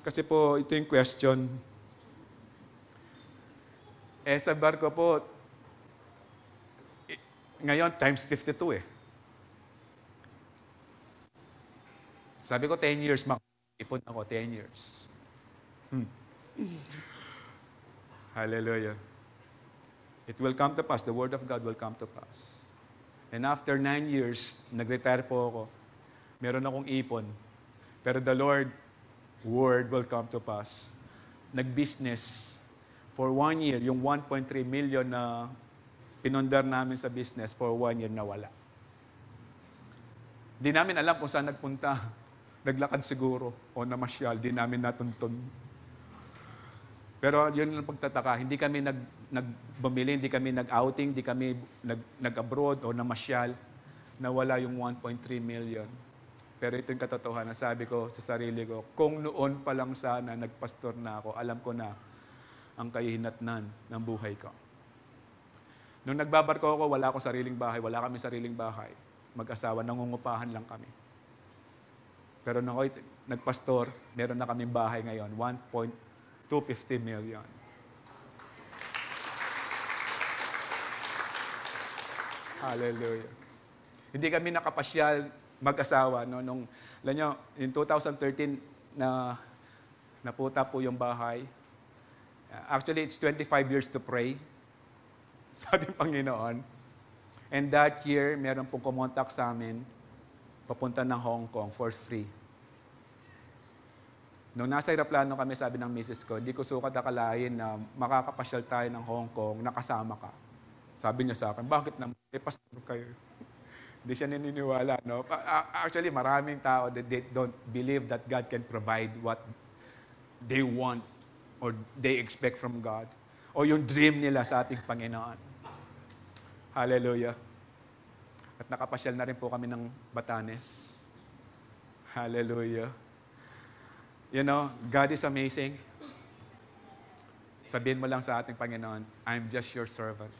Kasi po, ito yung question. Sa barko po, ngayon, times 52 eh. Sabi ko, 10 years, ipon ako, 10 years. Hallelujah. It will come to pass. The Word of God will come to pass. And after 9 years, nag-retire po ako. Meron akong ipon. Pero the Word will come to pass. Nag-business. For 1 year, yung 1.3 million na pinondar namin sa business, for 1 year nawala. Di namin alam kung saan nagpunta. Naglakad siguro o namasyal, di namin natuntun. Pero yun ang pagtataka, hindi kami nagbumili, hindi kami nag-outing, hindi kami nag-abroad o namasyal, nawala yung 1.3 million. Pero ito yung katotohanan, sabi ko sa sarili ko, kung noon pa lang sana nagpastor na ako, alam ko na ang kahihinatnan ng buhay ko. Nung nagbabarko ako, wala akong sariling bahay, wala kami sariling bahay. Mag-asawa, nangungupahan lang kami. Pero nung ako nagpastor, meron na kaming bahay ngayon, 1.250 million. Hallelujah. Hindi kami nakapasyal mag-asawa. No? Alam nyo, in 2013, naputa po yung bahay. Actually, it's 25 years to pray sa ating Panginoon. And that year, meron pong kumontak sa amin, papunta ng Hong Kong for free. Nung nasa aeroplano kami, sabi ng misis ko, hindi ko sukat akalain na makakapasyal tayo ng Hong Kong, nakasama ka. Sabi niya sa akin, bakit naman? Pastor kayo. Hindi siya naniniwala. No? Actually, maraming tao that they don't believe that God can provide what they want or they expect from God. O yung dream nila sa ating Panginoon. Hallelujah. At nakapasyal na rin po kami ng Batanes. Hallelujah. You know, God is amazing. Sabihin mo lang sa ating Panginoon, I'm just your servant.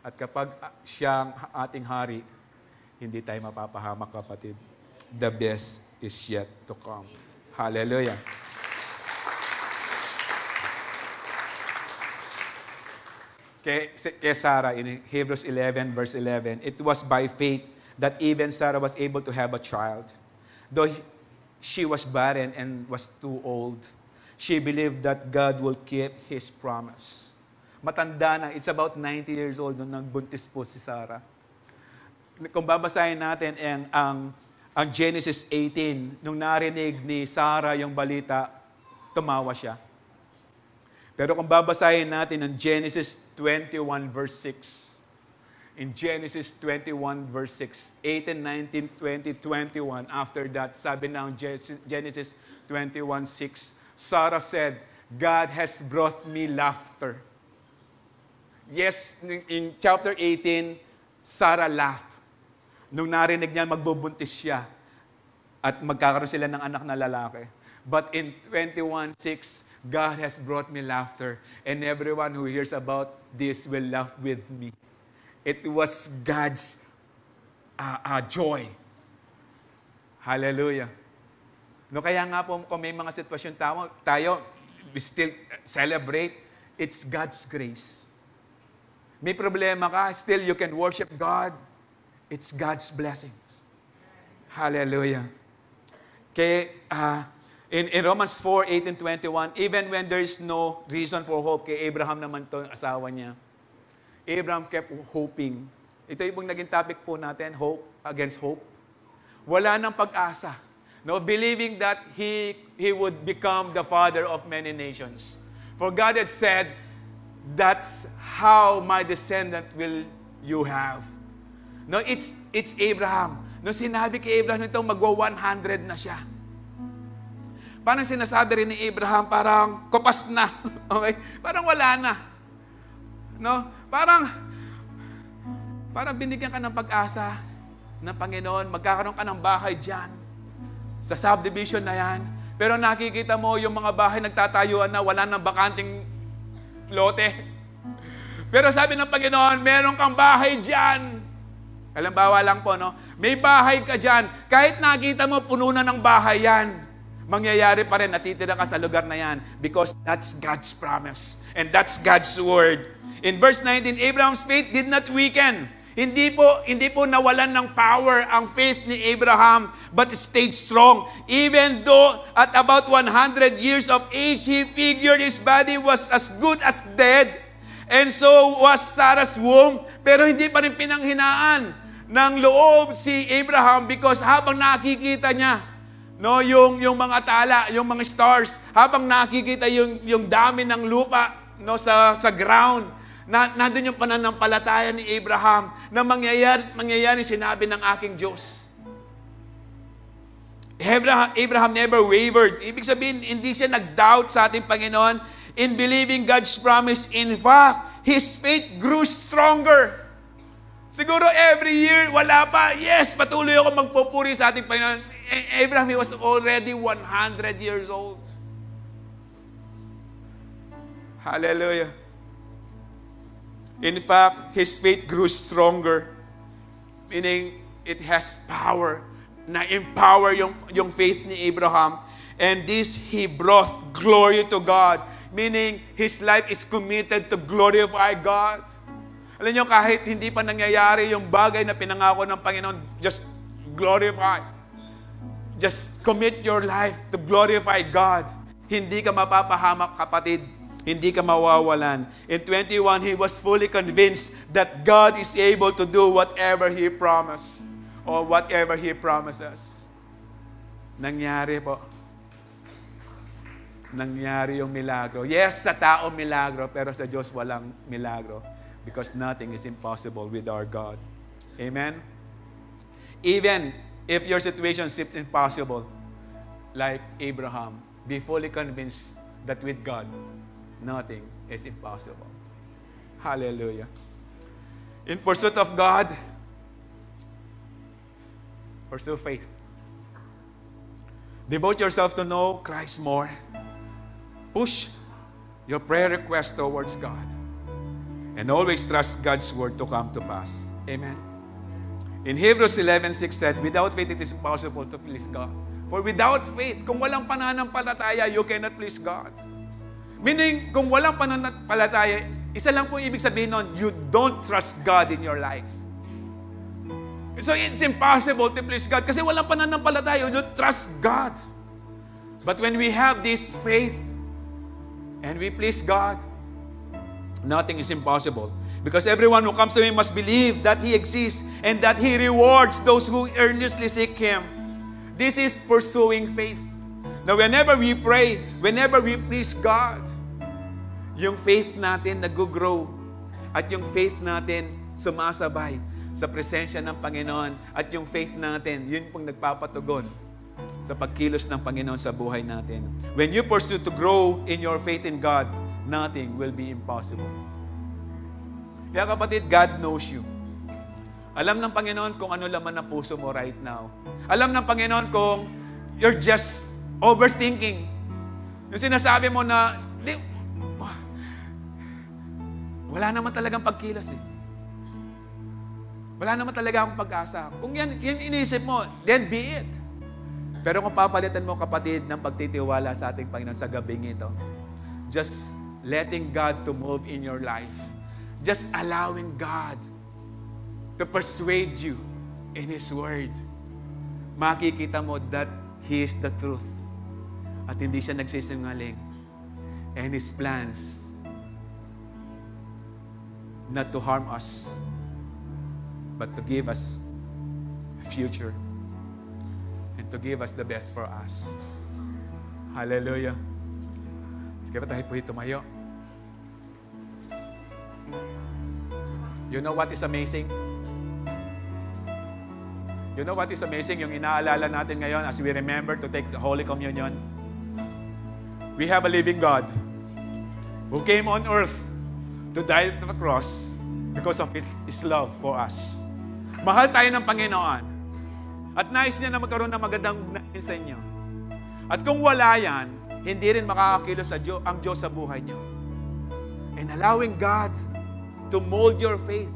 At kapag siya ang ating hari, hindi tayo mapapahamak, kapatid. The best is yet to come. Hallelujah. Kay Sarah, in Hebrews 11, verse 11, it was by faith that even Sarah was able to have a child. Though she was barren and was too old, she believed that God will keep His promise. Matanda na, it's about 90 years old nung nagbuntis po si Sarah. Kung babasahin natin ang Genesis 18, nung narinig ni Sarah yung balita, tumawa siya. Pero kung babasahin natin ang Genesis 21 verse 6, in Genesis 21 verse 6, 18, 19, 20, 21, after that, sabi ng Genesis 21, 6, Sarah said, God has brought me laughter. Yes, in chapter 18, Sarah laughed. Nung narinig niya, magbubuntis siya at magkakaroon sila ng anak na lalaki. But in 21:6, God has brought me laughter, and everyone who hears about this will laugh with me. It was God's joy. Hallelujah. No, kaya nga po, kung may mga sitwasyon tayo, we still celebrate, it's God's grace. May problema ka, still you can worship God. It's God's blessings. Hallelujah. Kaya, in Romans 4:18-21, even when there is no reason for hope, kay Abraham naman to, asawa niya, Abraham kept hoping. Ito yung naging topic po natin, hope against hope. Wala nang pag-asa. No, believing that he would become the father of many nations. For God had said, that's how my descendant will you have. No, it's Abraham. No, sinabi kay Abraham nito, magwa-100 na siya. Parang sinasabi rin ni Abraham, parang kopas na. Okay? Parang wala na. No? Parang binigyan ka ng pag-asa ng Panginoon, magkakaroon ka ng bahay dyan. Sa subdivision na yan. Pero nakikita mo yung mga bahay nagtatayuan na, wala nang bakanting lote. Pero sabi ng Panginoon, meron kang bahay dyan. Halimbawa lang po, no? May bahay ka dyan. Kahit nakita mo, puno na ng bahay yan. Mangyayari pa rin, natitira ka sa lugar na yan. Because that's God's promise. And that's God's word. In verse 19, Abraham's faith did not weaken. Hindi po nawalan ng power ang faith ni Abraham, but stayed strong. Even though at about 100 years of age, he figured his body was as good as dead. And so was Sarah's womb. Pero hindi pa rin pinanghinaan ng loob si Abraham because habang nakikita niya, no, yung mga tala, yung mga stars, habang nakikita yung dami ng lupa, no, sa ground, nandun yung pananampalataya ni Abraham na mangyayari sinabi ng aking Diyos. Abraham never wavered. Ibig sabihin, hindi siya nag-doubt sa ating Panginoon in believing God's promise. In fact, his faith grew stronger. Siguro every year, wala pa. Yes, patuloy ako magpupuri sa ating Panginoon. Abraham, he was already 100 years old. Hallelujah. In fact, his faith grew stronger. Meaning, it has power. Na-empower yung faith ni Abraham. And this, he brought glory to God. Meaning, his life is committed to glorify God. Alam nyo, kahit hindi pa nangyayari yung bagay na pinangako ng Panginoon, just glorify. Just commit your life to glorify God. Hindi ka mapapahamak, kapatid. Hindi ka mawawalan. In 21, he was fully convinced that God is able to do whatever He promised or whatever He promises. Nangyari po. Nangyari yung milagro. Yes, sa tao milagro, pero sa Diyos walang milagro because nothing is impossible with our God. Amen? Even if your situation seems impossible, like Abraham, be fully convinced that with God, nothing is impossible. Hallelujah. In pursuit of God, pursue faith. Devote yourself to know Christ more. Push your prayer request towards God. And always trust God's word to come to pass. Amen. In Hebrews 11:6 said, without faith it is impossible to please God. For without faith, kung walang pananampalataya, you cannot please God. Meaning, kung walang pananampalataya, isa lang po ibig sabihin nun, you don't trust God in your life. So it's impossible to please God kasi walang pananampalataya, you don't trust God. But when we have this faith and we please God, nothing is impossible. Because everyone who comes to Him must believe that He exists and that He rewards those who earnestly seek Him. This is pursuing faith. Now, whenever we pray, whenever we please God, yung faith natin nag-grow at yung faith natin sumasabay sa presensya ng Panginoon at yung faith natin, yun pong nagpapatugon sa pagkilos ng Panginoon sa buhay natin. When you pursue to grow in your faith in God, nothing will be impossible. Kaya kapatid, God knows you. Alam ng Panginoon kung ano laman ng puso mo right now. Alam ng Panginoon kung you're just overthinking. Yung sinasabi mo na, wala naman talagang pagkilos eh. Wala naman talaga akong pag-asa. Kung yan inisip mo, then be it. Pero kung papalitan mo, kapatid, ng pagtitiwala sa ating Panginoon sa gabing ito, just letting God to move in your life. Just allowing God to persuade you in His Word. Makikita mo that He is the truth. At hindi siya nagsisinungaling. And His plans not to harm us, but to give us a future and to give us the best for us. Hallelujah. Sige ba tayo po tumayo? You know what is amazing? You know what is amazing? Yung inaalala natin ngayon as we remember to take the Holy Communion. We have a living God who came on earth to die at the cross because of His love for us. Mahal tayo ng Panginoon. At nais niya na magkaroon ng magandang ugnayan sa inyo. At kung wala yan, hindi rin makakakilos ang Diyos sa buhay niyo. And allowing God to mold your faith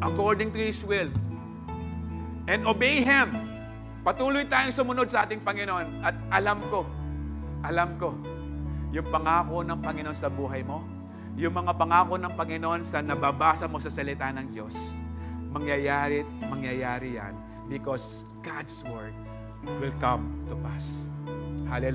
according to His will. And obey Him. Patuloy tayong sumunod sa ating Panginoon. At alam ko, yung pangako ng Panginoon sa buhay mo, yung mga pangako ng Panginoon sa nababasa mo sa salita ng Diyos, mangyayari yan because God's Word will come to pass. Hallelujah.